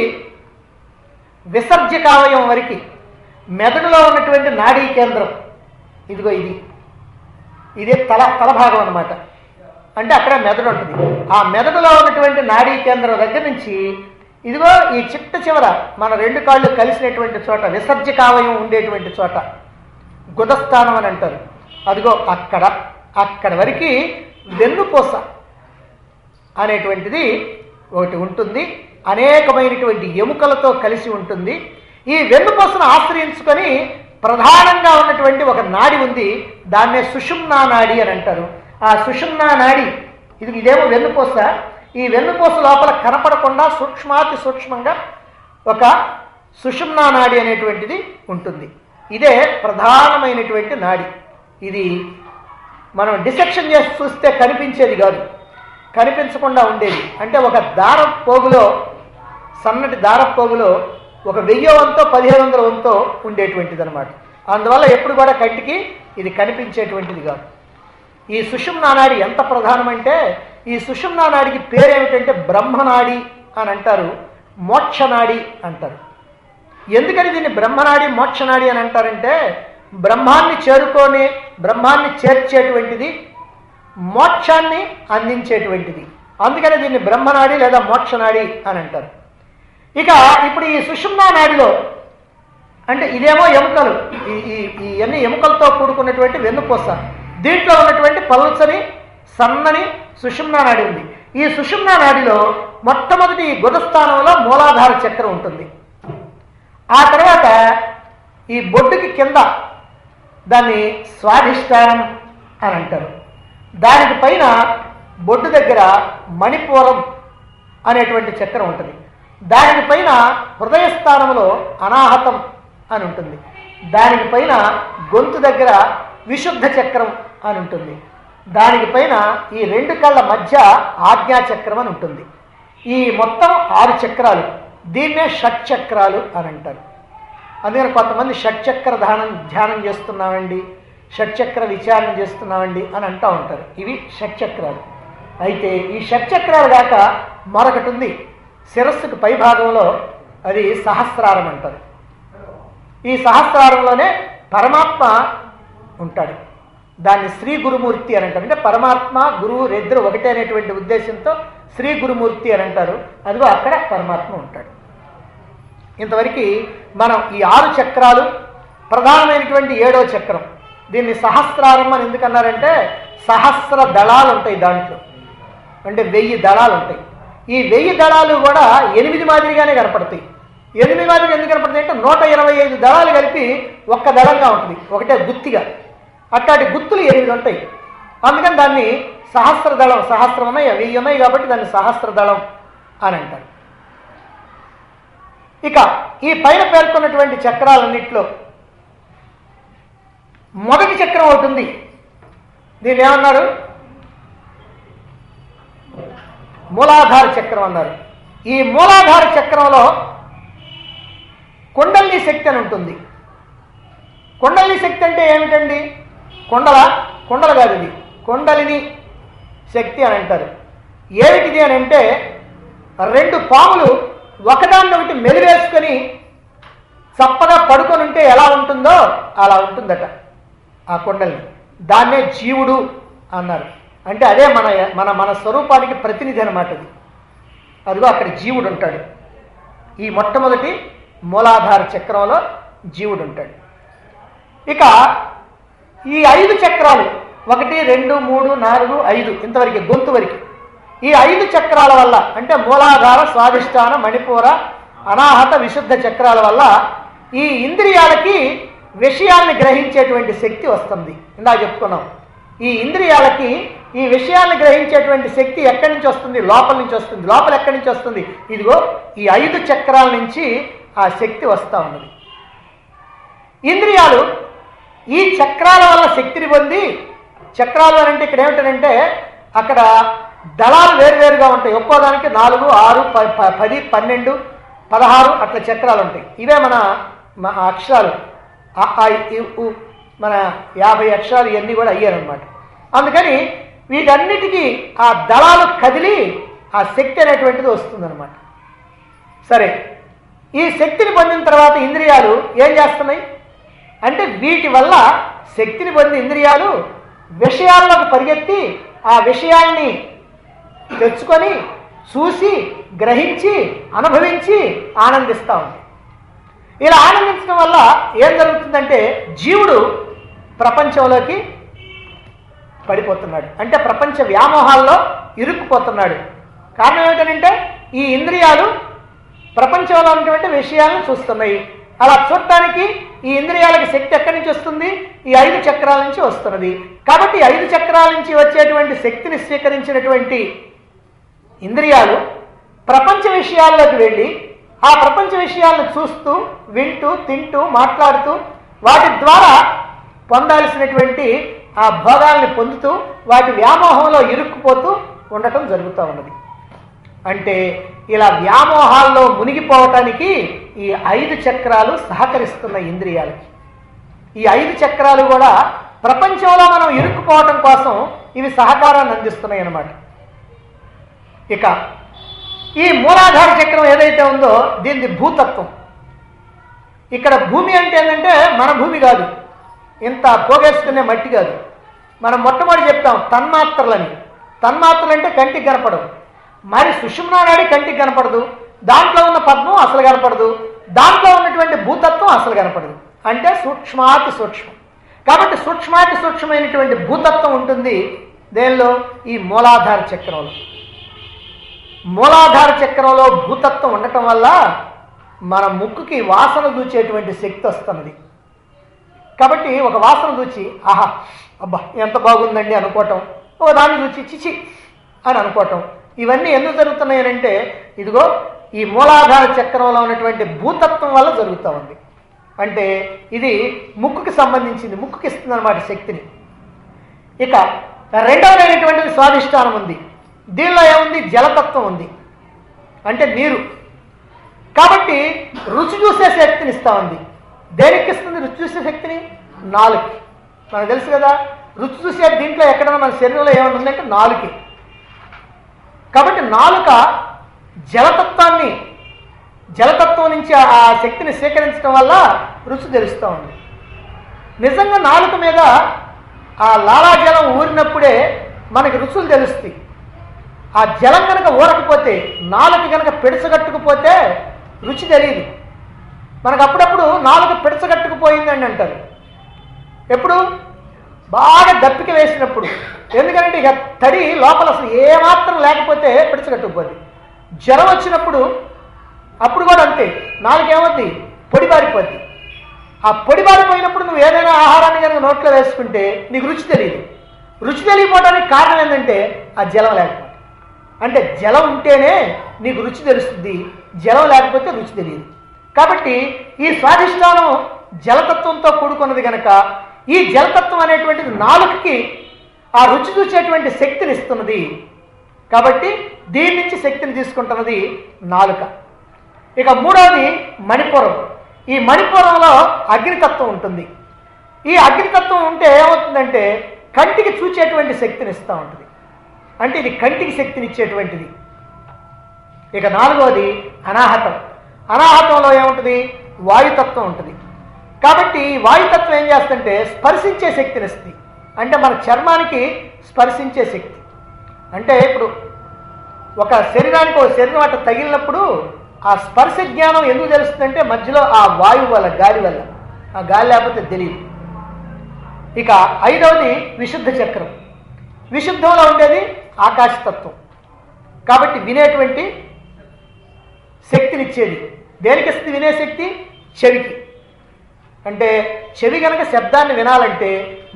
విసర్జకావయం వరకు మెదడులో ఉన్నటువంటి నాడీ కేంద్రం ఇదిగో ఇదే తలభాగం అన్నమాట. అంటే అక్కడ మెదడు ఉంటుంది. ఆ మెదడులో ఉన్నటువంటి నాడీ కేంద్రం దగ్గర నుంచి ఇదిగో ఈ చివర మన 2 కాళ్ళు కలిసినటువంటి చోట, విసర్జకావయం ఉండేటువంటి చోట గుదస్థానం అని అంటారు. అదిగో అక్కడ వరకు వెన్నుపూస అనేటువంటిది ఒకటి ఉంటుంది. అనేకమైనటువంటి ఎముకలతో కలిసి ఉంటుంది. ఈ వెన్నుపూసను ఆశ్రయించుకొని ప్రధానంగా ఉన్నటువంటి ఒక నాడి ఉంది, దాన్నే సుషుమ్నా నాడి అని అంటారు. ఆ సుషుమ్నా నాడి ఇదేమో వెన్నుపూస. ఈ వెన్నుపూస లోపల కనపడకుండా సూక్ష్మాతి సూక్ష్మంగా ఒక సుషుమ్నా నాడి అనేటువంటిది ఉంటుంది. ఇదే ప్రధానమైనటువంటి నాడి. ఇది మనం డిసెక్షన్ చేసి చూస్తే కనిపించేది కాదు, కనిపించకుండా ఉండేది. అంటే ఒక దారపోగులో, సన్నటి దారపోగులో ఒక 1000 వంతో 1500 వంతో ఉండేటువంటిది అనమాట. అందువల్ల ఎప్పుడు కూడా కంటికి ఇది కనిపించేటువంటిది కాదు. ఈ సుషుమ్నా నాడి ఎంత ప్రధానమంటే ఈ సుషుమ్నా నాడికి పేరేమిటంటే బ్రహ్మనాడి అని అంటారు, మోక్షనాడి అంటారు. ఎందుకని దీన్ని బ్రహ్మనాడి, మోక్షనాడి అని అంటారంటే బ్రహ్మాన్ని చేర్చేటువంటిది, మోక్షాన్ని అందించేటువంటిది. అందుకని దీన్ని బ్రహ్మనాడి లేదా మోక్షనాడి అని అంటారు. ఇక ఇప్పుడు ఈ సుషుమ్నా నాడిలో అంటే ఇదేమో ఎముకలు, ఇవన్నీ ఎముకలతో కూడుకున్నటువంటి వెన్నుపూస. దీంట్లో ఉన్నటువంటి పల్చని సన్నని సుషుమ్నా నాడి ఉంది. ఈ సుషుమ్నా నాడిలో మొట్టమొదటి గుదస్థానంలో మూలాధార చక్రం ఉంటుంది. ఆ తర్వాత ఈ బొడ్డుకి కింద దాన్ని స్వాధిష్టానం అని అంటారు. దానికి పైన బొడ్డు దగ్గర మణిపూరం అనేటువంటి చక్రం ఉంటుంది. దానికి పైన హృదయస్థానంలో అనాహతం అని ఉంటుంది. దానికి పైన గొంతు దగ్గర విశుద్ధ చక్రం అని ఉంటుంది. దానికి పైన ఈ రెండు కళ్ళ మధ్య ఆజ్ఞాచక్రం అని ఉంటుంది. ఈ మొత్తం 6 చక్రాలు, దీన్నే షట్చక్రాలు అని అంటారు. అందుకని కొంతమంది షట్చక్ర ధ్యానం చేస్తున్నామండి, షట్చక్ర విచారణ చేస్తున్నామండి అని అంటూ ఉంటారు. ఇవి షట్చక్రాలు. అయితే ఈ షట్చక్రాలు కాక మరొకటి ఉంది శిరస్సుకు పై భాగంలో, అది సహస్రారం అంటారు. ఈ సహస్రారంలోనే పరమాత్మ ఉంటాడు. దాన్ని శ్రీ గురుమూర్తి అని అంటారు. అంటే పరమాత్మ గురువు ఇద్దరు ఒకటే అనేటువంటి ఉద్దేశంతో శ్రీ గురుమూర్తి అని అంటారు. అదిగో అక్కడ పరమాత్మ ఉంటాడు. ఇంతవరకు మనం ఈ 6 చక్రాలు, ప్రధానమైనటువంటి 7వ చక్రం, దీన్ని సహస్రారం అని ఎందుకన్నారంటే సహస్ర దళాలు ఉంటాయి దాంట్లో, అంటే 1000 దళాలు ఉంటాయి. ఈ 1000 దళాలు కూడా 8 మాదిరిగానే కనపడతాయి. 8 మాదిరిగా ఎందుకు కనపడతాయి అంటే 125 దళాలు కలిపి ఒక్క దళంగా ఉంటుంది, ఒకటే గుత్తిగా. అట్లాంటి గుత్తులు 8 ఉంటాయి. అందుకని దాన్ని సహస్ర దళం, సహస్రం ఉన్నాయి, 1000 ఉన్నాయి కాబట్టి దాన్ని సహస్ర దళం అని అంటారు. ఇక ఈ పైన పేర్కొన్నటువంటి చక్రాలన్నింటిలో మొదటి చక్రం అవుతుంది. దీన్ని ఏమన్నారు? మూలాధార చక్రం అన్నారు. ఈ మూలాధార చక్రంలో కుండలిని శక్తి అని ఉంటుంది. కుండలిని శక్తి అంటే ఏమిటండి? కుండలు కాదు, ఇది కుండలిని శక్తి అని అంటారు. ఏమిటిది అని అంటే 2 పాములు ఒకదాన్ని ఒకటి మెలివేసుకొని చప్పగా పడుకొని ఉంటే ఎలా ఉంటుందో అలా ఉంటుందట ఆ కుండలిని. దాన్నే జీవుడు అన్నారు. అంటే అదే మన స్వరూపానికి ప్రతినిధి అన్నమాట. అదిగో అక్కడ జీవుడు ఉంటాడు. ఈ మొట్టమొదటి మూలాధార చక్రంలో జీవుడు ఉంటాడు. ఇక ఈ 5 చక్రాలు 1, 2, 3, 4, 5 ఇంతవరకు గొంతు వరకు ఈ 5 చక్రాల వల్ల, అంటే మూలాధార, స్వాధిష్టాన, మణిపూర, అనాహత, విశుద్ధ చక్రాల వల్ల ఈ ఇంద్రియాలకి విషయాల్ని గ్రహించేటువంటి శక్తి వస్తుంది. ఇందాక చెప్పుకున్నాం. ఈ ఇంద్రియాలకి ఈ విషయాన్ని గ్రహించేటువంటి శక్తి ఎక్కడి నుంచి వస్తుంది? లోపల నుంచి వస్తుంది. లోపల ఎక్కడి నుంచి వస్తుంది? ఇదిగో ఈ 5 చక్రాల నుంచి ఆ శక్తి వస్తూ ఉన్నది. ఇంద్రియాలు ఈ చక్రాల వల్ల శక్తిని పొంది, చక్రాలు అని అంటే ఇక్కడ ఏమిటంటే అక్కడ దళాలు వేరువేరుగా ఉంటాయి. ఒక్కోదానికి 4, 6, 10, 12, 16 అట్లా చక్రాలు ఉంటాయి. ఇవే మన అక్షరాలు. మన 50 అక్షరాలు ఇవన్నీ కూడా అయ్యారనమాట. అందుకని వీటన్నిటికీ ఆ దళాలు కదిలి ఆ శక్తి అనేటువంటిది వస్తుందన్నమాట. సరే, ఈ శక్తిని పొందిన తర్వాత ఇంద్రియాలు ఏం చేస్తున్నాయి అంటే వీటి వల్ల శక్తిని పొందిన ఇంద్రియాలు విషయాల్లోకి పరిగెత్తి ఆ విషయాల్ని తెచ్చుకొని చూసి, గ్రహించి, అనుభవించి ఆనందిస్తూ ఉంది. ఇలా ఆనందించడం వల్ల ఏం జరుగుతుందంటే జీవుడు ప్రపంచంలోకి పడిపోతున్నాడు. అంటే ప్రపంచ వ్యామోహాల్లో ఇరుక్కుపోతున్నాడు. కారణం ఏమిటంటే ఈ ఇంద్రియాలు ప్రపంచంలో ఉన్నటువంటి విషయాలను చూస్తున్నాయి. అలా చూడటానికి ఈ ఇంద్రియాలకి శక్తి ఎక్కడి నుంచి వస్తుంది? ఈ 5 చక్రాల నుంచి వస్తున్నది. కాబట్టి 5 చక్రాల నుంచి వచ్చేటువంటి శక్తిని స్వీకరించినటువంటి ఇంద్రియాలు ప్రపంచ విషయాల్లోకి వెళ్ళి ఆ ప్రపంచ విషయాలను చూస్తూ, వింటూ, తింటూ, మాట్లాడుతూ వాటి ద్వారా పొందాల్సినటువంటి ఆ భోగాల్ని పొందుతూ వాటి వ్యామోహంలో ఇరుక్కుపోతూ ఉండటం జరుగుతూ ఉన్నది. అంటే ఇలా వ్యామోహాల్లో మునిగిపోవటానికి ఈ 5 చక్రాలు సహకరిస్తున్న ఇంద్రియాలకి. ఈ 5 చక్రాలు కూడా ప్రపంచంలో మనం ఇరుక్కుపోవటం కోసం ఇవి సహకారాన్ని అందిస్తున్నాయి అన్నమాట. ఇక ఈ మూలాధార చక్రం ఏదైతే ఉందో దీనిది భూతత్వం. ఇక్కడ భూమి అంటే ఏంటంటే మన భూమి కాదు, ఇంత పోగేసుకునే మట్టి కాదు. మనం మొట్టమొదటి చెప్తాం తన్మాత్రలని. తన్మాత్రలు అంటే కంటికి కనపడవు. మరి సుషుమ్నా నాడి కంటికి కనపడదు, దాంట్లో ఉన్న పద్మం అసలు కనపడదు, దాంట్లో ఉన్నటువంటి భూతత్వం అసలు కనపడదు. అంటే సూక్ష్మాతి సూక్ష్మం. కాబట్టి సూక్ష్మాతి సూక్ష్మమైనటువంటి భూతత్వం ఉంటుంది దేనిలో? ఈ మూలాధార చక్రంలో. మూలాధార చక్రంలో భూతత్వం ఉండటం వల్ల మన ముక్కుకి వాసన దూచేటువంటి శక్తి వస్తున్నది. కాబట్టి ఒక వాసన దూచి ఆహా అబ్బా ఎంత బాగుందండి అనుకోవటం, ఓ దాన్ని దూచి చిచి అని అనుకోవటం, ఇవన్నీ ఎందుకు జరుగుతున్నాయి అంటే ఇదిగో ఈ మూలాధార చక్రంలో ఉన్నటువంటి భూతత్వం వల్ల జరుగుతూ ఉంది. అంటే ఇది ముక్కుకి సంబంధించింది, ముక్కుకి ఇస్తుంది అన్నమాట శక్తిని. ఇక రెండవదైనటువంటిది స్వాధిష్టానం ఉంది. దీనిలో ఏముంది? జలతత్వం ఉంది, అంటే నీరు. కాబట్టి రుచి చూసే శక్తిని ఇస్తూ ఉంది. దేనికి ఇస్తుంది రుచి చూసే శక్తిని? నాలుగుకి. మనకు తెలుసు కదా, రుచి చూసే దీంట్లో ఎక్కడైనా మన శరీరంలో ఏమైనా ఉందంటే నాలుకే. కాబట్టి నాలుక జలతత్వం నుంచి ఆ శక్తిని సేకరించడం వల్ల రుచి తెలుస్తూ ఉంది. నిజంగా నాలుక మీద ఆ లాలాజలం ఊరినప్పుడే మనకి రుచులు తెలుస్తాయి. ఆ జలం కనుక ఊరకపోతే, నాలుక కనుక పిడసగట్టుకుపోతే రుచి తెలియదు. మనకు అప్పుడప్పుడు నాలుక పిడసగట్టుకుపోయిందని అంటారు. ఎప్పుడు? బాగా దప్పిక వేసినప్పుడు. ఎందుకంటే ఇక తడి లోపల అసలు ఏమాత్రం లేకపోతే పిడసగట్టుకుపోద్ది. జ్వరం వచ్చినప్పుడు అప్పుడు కూడా అంతే, నాలుక ఏమవుద్ది? పొడిబారిపోద్ది. ఆ పొడిబారిపోయినప్పుడు నువ్వు ఏదైనా ఆహారాన్ని కనుక నోట్లో వేసుకుంటే నీకు రుచి తెలియదు. రుచి తెలియకపోవడానికి కారణం ఏంటంటే ఆ జలం లేకపోతే. అంటే జలం ఉంటేనే నీకు రుచి తెలుస్తుంది, జలం లేకపోతే రుచి తెలియదు. కాబట్టి ఈ స్వాధిష్టానం జలతత్వంతో కూడుకున్నది కనుక ఈ జలతత్వం అనేటువంటిది నాలుకకి ఆ రుచి చూసేటువంటి శక్తిని ఇస్తున్నది. కాబట్టి దీని నుంచి శక్తిని తీసుకుంటున్నది నాలుక. ఇక మూడవది మణిపురం. ఈ మణిపురంలో అగ్నితత్వం ఉంటుంది. ఈ అగ్నితత్వం ఉంటే ఏమవుతుందంటే కంటికి చూచేటువంటి శక్తిని ఇస్తూ ఉంటుంది. అంటే ఇది కంటికి శక్తిని ఇచ్చేటువంటిది. ఇక నాలుగవది అనాహతం. అనాహతంలో ఏముంటుంది? వాయుతత్వం ఉంటుంది. కాబట్టి వాయుతత్వం ఏం చేస్తుందంటే స్పర్శించే శక్తిని ఇస్తుంది. అంటే మన చర్మానికి స్పర్శించే శక్తి. అంటే ఇప్పుడు ఒక శరీరానికి ఒక శరీరం అట్ట తగిలినప్పుడు ఆ స్పర్శ జ్ఞానం ఎందుకు తెలుస్తుందంటే మధ్యలో ఆ వాయువు వల్ల, గాలి వల్ల. ఆ గాలి లేకపోతే తెలియదు. ఇక ఐదవది విశుద్ధ చక్రం. విశుద్ధంలో ఉండేది ఆకాశతత్వం. కాబట్టి వినేటువంటి శక్తినిచ్చేది. దేనికి ఇస్తుంది వినే శక్తి? చెవికి. అంటే చెవి కనుక శబ్దాన్ని వినాలంటే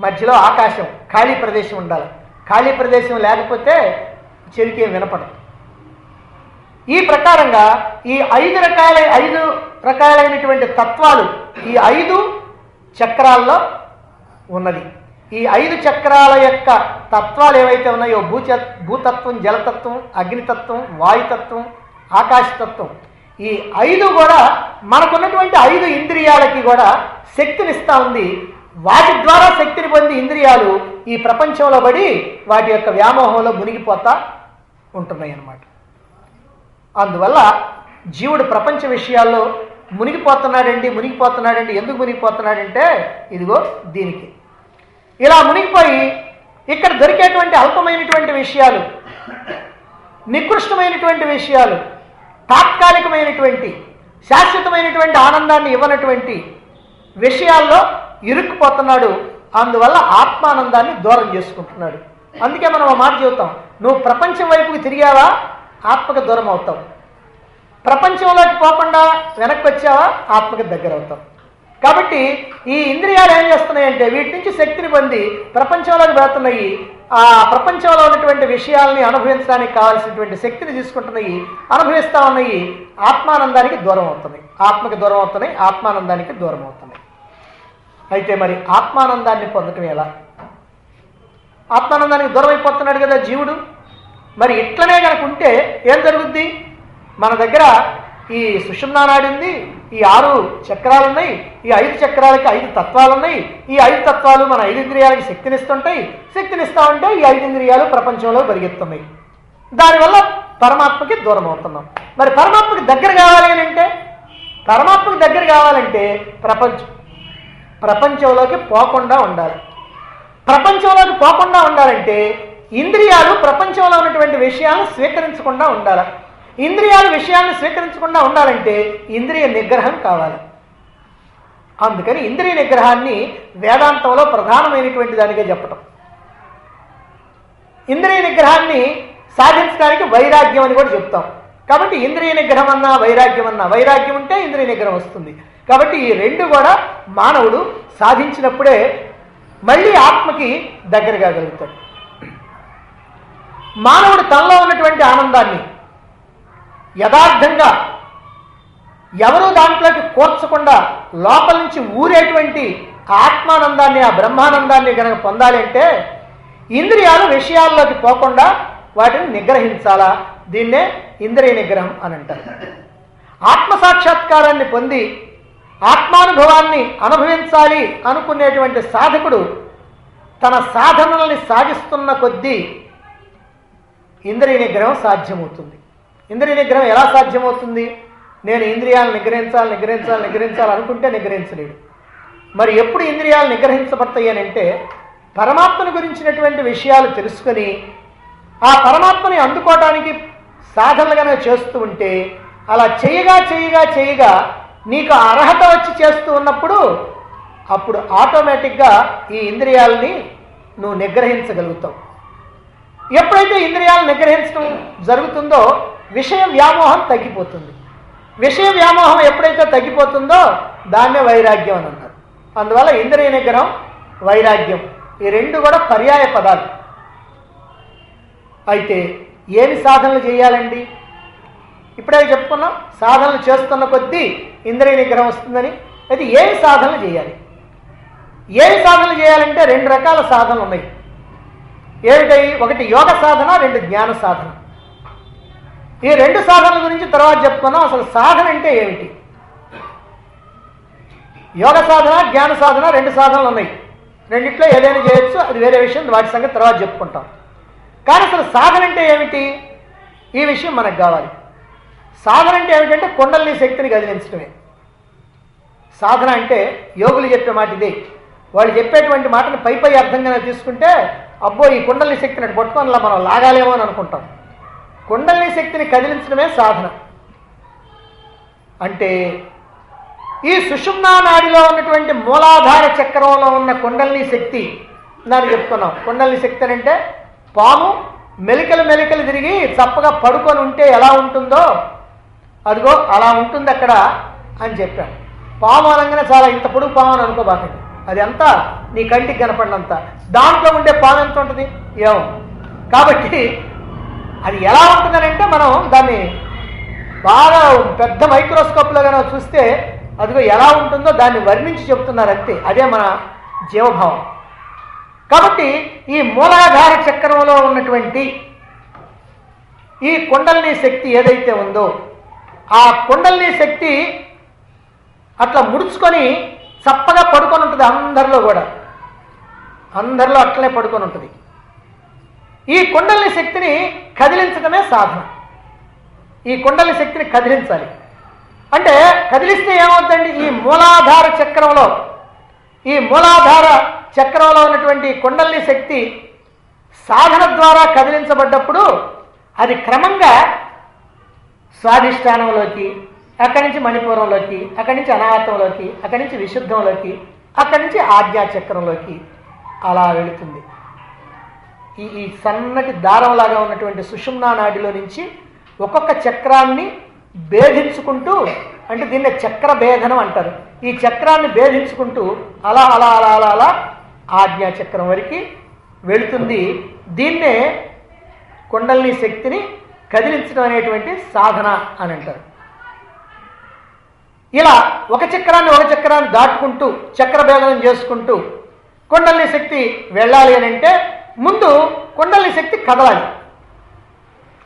మధ్యలో ఆకాశం, ఖాళీ ప్రదేశం ఉండాలి. ఖాళీ ప్రదేశం లేకపోతే చెవికి ఏం వినపడదు. ఈ ప్రకారంగా ఈ ఐదు రకాలైనటువంటి తత్వాలు ఈ 5 చక్రాల్లో ఉన్నది. ఈ 5 చక్రాల యొక్క తత్వాలు ఏవైతే ఉన్నాయో భూతత్వం, జలతత్వం, అగ్నితత్వం, వాయుతత్వం, ఆకాశతత్వం, ఈ 5 కూడా మనకున్నటువంటి 5 ఇంద్రియాలకి కూడా శక్తినిస్తూ ఉంది. వాటి ద్వారా శక్తిని పొంది ఇంద్రియాలు ఈ ప్రపంచంలో పడి వాటి యొక్క వ్యామోహంలో మునిగిపోతా ఉంటున్నాయి అన్నమాట. అందువల్ల జీవుడు ప్రపంచ విషయాల్లో మునిగిపోతున్నాడండి. ఎందుకు మునిగిపోతున్నాడంటే ఇదిగో దీనికి. ఇలా మునిగిపోయి ఇక్కడ దొరికేటువంటి అల్పమైనటువంటి విషయాలు, నికృష్టమైనటువంటి విషయాలు, తాత్కాలికమైనటువంటి శాశ్వతమైనటువంటి ఆనందాన్ని ఇవ్వనటువంటి విషయాల్లో ఇరుక్కుపోతున్నాడు. అందువల్ల ఆత్మానందాన్ని దూరం చేసుకుంటున్నాడు. అందుకే మనం ఆ మాట చెబుతాం, నువ్వు ప్రపంచం వైపుకి తిరిగావా ఆత్మకు దూరం అవుతావు, ప్రపంచంలోకి పోకుండా వెనక్కి వచ్చావా ఆత్మకి దగ్గర అవుతావు. కాబట్టి ఈ ఇంద్రియాలు ఏం చేస్తున్నాయంటే వీటి నుంచి శక్తిని పొంది ప్రపంచంలోకి వెళుతున్నాయి. ఆ ప్రపంచంలో ఉన్నటువంటి విషయాల్ని అనుభవించడానికి కావాల్సినటువంటి శక్తిని తీసుకుంటున్నాయి, అనుభవిస్తూ ఉన్నాయి. ఆత్మానందానికి దూరం అవుతున్నాయి, ఆత్మకి దూరం అవుతున్నాయి, ఆత్మానందానికి దూరం అవుతున్నాయి. అయితే మరి ఆత్మానందాన్ని పొందటం ఎలా? ఆత్మానందానికి దూరం అయిపోతున్నాడు కదా జీవుడు. మరి ఇట్లనే కనుక ఉంటే ఏం జరుగుద్ది? మన దగ్గర ఈ సుషుమ్నా నాడి ఉంది, ఈ 6 చక్రాలు ఉన్నాయి, ఈ 5 చక్రాలకి 5 తత్వాలు ఉన్నాయి. ఈ 5 తత్వాలు మన 5 ఇంద్రియాలకి శక్తినిస్తుంటాయి. శక్తినిస్తూ ఉంటే ఈ 5 ఇంద్రియాలు ప్రపంచంలో పరిగెత్తున్నాయి. దానివల్ల పరమాత్మకి దూరం అవుతున్నాం. మరి పరమాత్మకి దగ్గర కావాలి అంటే ప్రపంచం, ప్రపంచంలోకి పోకుండా ఉండాలి. ప్రపంచంలోకి పోకుండా ఉండాలంటే ఇంద్రియాలు ప్రపంచంలో ఉన్నటువంటి విషయాలను స్వీకరించకుండా ఉండాలి. ఇంద్రియాలు విషయాలను స్వీకరించకుండా ఉండాలంటే ఇంద్రియ నిగ్రహం కావాలి. అందుకని ఇంద్రియ నిగ్రహాన్ని వేదాంతంలో ప్రధానమైనటువంటి దానిగా చెప్పటం. ఇంద్రియ నిగ్రహాన్ని సాధించడానికి వైరాగ్యం అని కూడా చెప్తాం. కాబట్టి ఇంద్రియ నిగ్రహం అన్నా వైరాగ్యం అన్నా, వైరాగ్యం ఉంటే ఇంద్రియ నిగ్రహం వస్తుంది. కాబట్టి ఈ రెండు కూడా మానవుడు సాధించినప్పుడే మళ్ళీ ఆత్మకి దగ్గర కాగలుగుతాడు. మానవుడు తనలో ఉన్నటువంటి ఆనందాన్ని యథార్థంగా ఎవరూ దాంట్లోకి కోర్చకుండా లోపల నుంచి ఊరేటువంటి ఆత్మానందాన్ని, ఆ బ్రహ్మానందాన్ని కనుక పొందాలి అంటే ఇంద్రియాలు విషయాల్లోకి పోకుండా వాటిని నిగ్రహించాలా. దీన్నే ఇంద్రియ నిగ్రహం అని అంటారు. ఆత్మసాక్షాత్కారాన్ని పొంది ఆత్మానుభవాన్ని అనుభవించాలి అనుకునేటువంటి సాధకుడు తన సాధనల్ని సాగిస్తున్న కొద్దీ ఇంద్రియ నిగ్రహం సాధ్యమవుతుంది. ఇంద్రియ నిగ్రహం ఎలా సాధ్యమవుతుంది? నేను ఇంద్రియాలను నిగ్రహించాలి అనుకుంటే నిగ్రహించలేడు. మరి ఎప్పుడు ఇంద్రియాలు నిగ్రహించబడతాయి అని అంటే పరమాత్మను గురించినటువంటి విషయాలు తెలుసుకొని ఆ పరమాత్మని అందుకోవటానికి సాధనలుగానే చేస్తూ ఉంటే, అలా చేయగా నీకు అర్హత వచ్చి చేస్తూ ఉన్నప్పుడు అప్పుడు ఆటోమేటిక్గా ఈ ఇంద్రియాలని నువ్వు నిగ్రహించగలుగుతావు. ఎప్పుడైతే ఇంద్రియాలను నిగ్రహించడం జరుగుతుందో విషయ వ్యామోహం తగ్గిపోతుంది. విషయ వ్యామోహం ఎప్పుడైతే తగ్గిపోతుందో దాన్నే వైరాగ్యం అని అన్నారు. అందువల్ల ఇంద్రియ నిగ్రహం, వైరాగ్యం ఈ రెండు కూడా పర్యాయ పదాలు. అయితే ఏమి సాధనలు చేయాలండి? ఇప్పుడే చెప్పుకున్నాం, సాధనలు చేస్తున్న కొద్దీ ఇంద్రియ నిగ్రహం వస్తుందని. అయితే ఏమి సాధనలు చేయాలి? ఏమి సాధనలు చేయాలంటే రెండు రకాల సాధనలు ఉన్నాయి. ఏమిటై? ఒకటి యోగ సాధన, రెండు జ్ఞాన సాధన. ఈ రెండు సాధనల గురించి తర్వాత చెప్పుకున్నాం. అసలు సాధన అంటే ఏమిటి? యోగ సాధన, జ్ఞాన సాధన రెండు సాధనలు ఉన్నాయి. రెండిట్లో ఏదైనా చేయొచ్చు, అది వేరే విషయం. వాటి సంగతి తర్వాత చెప్పుకుంటాం. కానీ అసలు సాధన అంటే ఏమిటి? ఈ విషయం మనకు కావాలి. సాధన అంటే ఏమిటంటే కుండలిని శక్తిని కదిలించడమే. సాధన అంటే యోగులు చెప్పే మాట ఇదే. వాళ్ళు చెప్పేటువంటి మాటను పై అర్థంగానే తీసుకుంటే అబ్బో ఈ కుండలిని శక్తిని అటు పట్టుకొని మనం లాగాలేమో అని అనుకుంటాం. కుండలిని శక్తిని కదిలించడమే సాధన. అంటే ఈ సుషుమ్నా నాడిలో ఉన్నటువంటి మూలాధార చక్రంలో ఉన్న కుండలిని శక్తి దాన్ని చెప్తున్నాం. కుండలిని శక్తి అని అంటే పాము మెలికలు తిరిగి చప్పగా పడుకొని ఉంటే ఎలా ఉంటుందో అదిగో అలా ఉంటుంది అక్కడ అని చెప్పాను. పాము అనగానే చాలా ఇంత పొడుగు పాము అని అనుకోబాకండి. అది అంతా నీ కంటికి కనపడినంత. దాంట్లో ఉండే పాము ఎంత ఉంటుంది ఏమో. కాబట్టి అది ఎలా ఉంటుందనంటే మనం దాన్ని బాగా పెద్ద మైక్రోస్కోప్లో కనుక చూస్తే అదిగో ఎలా ఉంటుందో దాన్ని వర్ణించి చెప్తున్నారు అంతే. అదే మన జీవభావం. కాబట్టి ఈ మూలాధార చక్రంలో ఉన్నటువంటి ఈ కుండలిని శక్తి ఏదైతే ఉందో ఆ కుండలిని శక్తి అట్లా ముడుచుకొని చప్పగా పడుకొని ఉంటుంది. అందరిలో అట్లనే పడుకొని ఉంటుంది. ఈ కుండలిని శక్తిని కదిలించడమే సాధన. ఈ కుండలిని శక్తిని కదిలించాలి అంటే కదిలిస్తే ఏమవుతుందండి? ఈ మూలాధార చక్రంలో ఉన్నటువంటి కుండలిని శక్తి సాధన ద్వారా కదిలించబడ్డప్పుడు అది క్రమంగా స్వాధిష్టానంలోకి, అక్కడి నుంచి మణిపూరంలోకి, అక్కడి నుంచి అనాహతంలోకి, అక్కడి నుంచి విశుద్ధంలోకి, అక్కడి నుంచి ఆజ్ఞాచక్రంలోకి అలా వెళుతుంది. ఈ సన్నటి దారంలాగా ఉన్నటువంటి సుషుమ్నా నాడిలో నుంచి ఒక్కొక్క చక్రాన్ని భేదించుకుంటూ, అంటే దీన్ని చక్ర భేదనం అంటారు. ఈ చక్రాన్ని భేదించుకుంటూ అలా అలా అలా అలా అలా ఆజ్ఞాచక్రం వరకు వెళుతుంది. దీన్నే కుండలిని శక్తిని కదిలించడం అనేటువంటి సాధన అని అంటారు. ఇలా ఒక చక్రాన్ని దాటుకుంటూ చక్రభేదనం చేసుకుంటూ కుండలిని శక్తి వెళ్ళాలి అని అంటే ముందు కుండలిని శక్తి కదలాలి.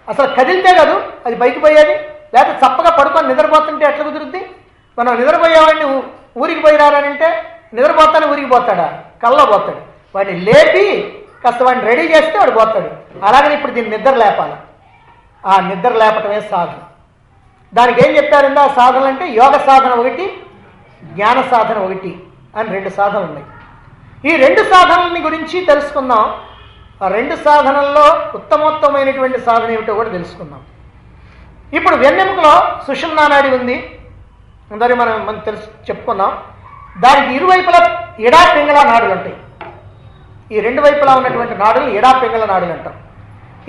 అసలు కదిలితే కాదు అది పైకి పోయేది. లేకపోతే చప్పగా పడుకొని నిద్రపోతుంటే ఎట్లా కుదురుద్ది? మనం నిద్రపోయేవాడిని ఊరికి పోయిరారంటే నిద్రపోతానే ఊరికి పోతాడా? కల్లో పోతాడు. వాడిని లేపి కాస్త వాడిని రెడీ చేస్తే వాడు పోతాడు. అలాగని ఇప్పుడు దీన్ని నిద్ర లేపాలి. ఆ నిద్ర లేపటమే సాధన. దానికి ఏం చెప్పారంటే ఆ సాధనలు అంటే యోగ సాధన ఒకటి, జ్ఞాన సాధన ఒకటి. అని 2 సాధనలు ఉన్నాయి. ఈ 2 సాధనలని గురించి తెలుసుకుందాం. ఆ 2 సాధనల్లో ఉత్తమోత్తమైనటువంటి సాధన ఏమిటో కూడా తెలుసుకుందాం. ఇప్పుడు వెన్నెముకలో సుషుమ్నా నాడి ఉంది, అందరి మనం చెప్పుకున్నాం. దానికి ఇరువైపులా ఎడా పింగళ నాడులు ఉంటాయి. ఈ 2 వైపులా ఉన్నటువంటి నాడులు ఎడా పింగళ నాడులు అంటాం.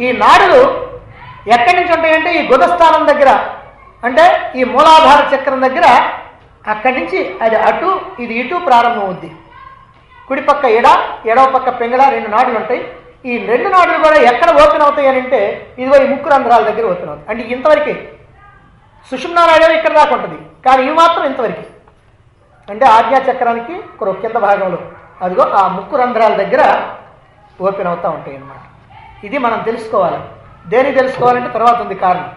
ఈ నాడులు ఎక్కడి నుంచి ఉంటాయంటే ఈ గుదస్థానం దగ్గర, అంటే ఈ మూలాధార చక్రం దగ్గర, అక్కడి నుంచి అది అటు ఇది ఇటు ప్రారంభం అవుద్ది. కుడిపక్క ఎడవ పక్క పింగళ 2 నాడులు ఉంటాయి. ఈ 2 నాడులు కూడా ఎక్కడ ఓపెన్ అవుతాయి అని అంటే ఇదిగో ఈ ముక్కు రంధ్రాల దగ్గర ఓపెన్ అవుతాయి. అంటే ఇంతవరకు సుషుమ్నా నాడి ఇక్కడ దాకా ఉంటుంది, కానీ ఇవి మాత్రం ఇంతవరకు, అంటే ఆజ్ఞాచక్రానికి కింద భాగంలో అదిగో ఆ ముక్కు రంధ్రాల దగ్గర ఓపెన్ అవుతూ ఉంటాయి అన్నమాట. ఇది మనం తెలుసుకోవాలి. దేనికి తెలుసుకోవాలంటే తర్వాత ఉంది కారణం.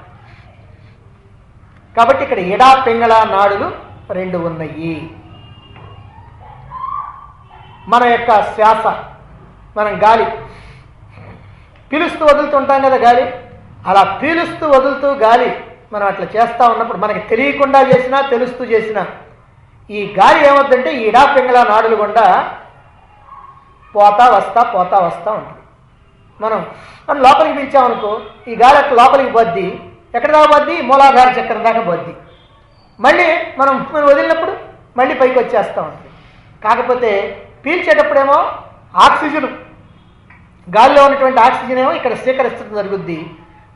కాబట్టి ఇక్కడ ఎడా పింగళ నాడులు 2 ఉన్నాయి. మన యొక్క శ్వాస, మనం గాలి పీలుస్తూ వదులుతుంటాం కదా గాలి, అలా పీలుస్తూ వదులుతూ గాలి మనం అట్లా చేస్తూ ఉన్నప్పుడు మనకి తెలియకుండా చేసినా తెలుస్తూ చేసినా ఈ గాలి ఏమవుతుందంటే ఈ ఎడా పింగళ నాడులు గుండా పోతా వస్తా ఉంటుంది. మనం లోపలికి పిలిచామనుకో ఈ గాలి అట్లా లోపలికి పోద్ది. ఎక్కడ దాకా పోద్ది? మూలాధార చక్రం దాకా పోద్ది. మళ్ళీ మనం వదిలినప్పుడు మళ్ళీ పైకి వచ్చేస్తూ ఉంటుంది. కాకపోతే పీల్చేటప్పుడేమో ఆక్సిజన్, గాలిలో ఉన్నటువంటి ఆక్సిజన్ ఏమో ఇక్కడ స్వీకరించడం జరుగుద్ది.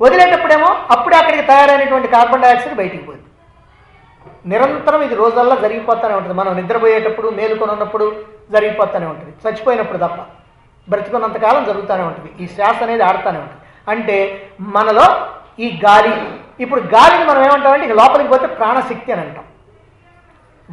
వదిలేటప్పుడేమో అప్పుడే అక్కడికి తయారైనటువంటి కార్బన్ డైఆక్సైడ్ బయటికి పోద్ది. నిరంతరం ఇది రోజుల్లో జరిగిపోతూనే ఉంటుంది. మనం నిద్రపోయేటప్పుడు, మేలుకొని ఉన్నప్పుడు జరిగిపోతూనే ఉంటుంది. చచ్చిపోయినప్పుడు తప్ప బ్రతికున్నంతకాలం జరుగుతూనే ఉంటుంది. ఈ శ్వాస అనేది ఆడుతూనే ఉంటుంది. అంటే మనలో ఈ గాలి, ఇప్పుడు గాలిని మనం ఏమంటామంటే ఇక లోపలికి పోతే ప్రాణశక్తి అని అంటాం.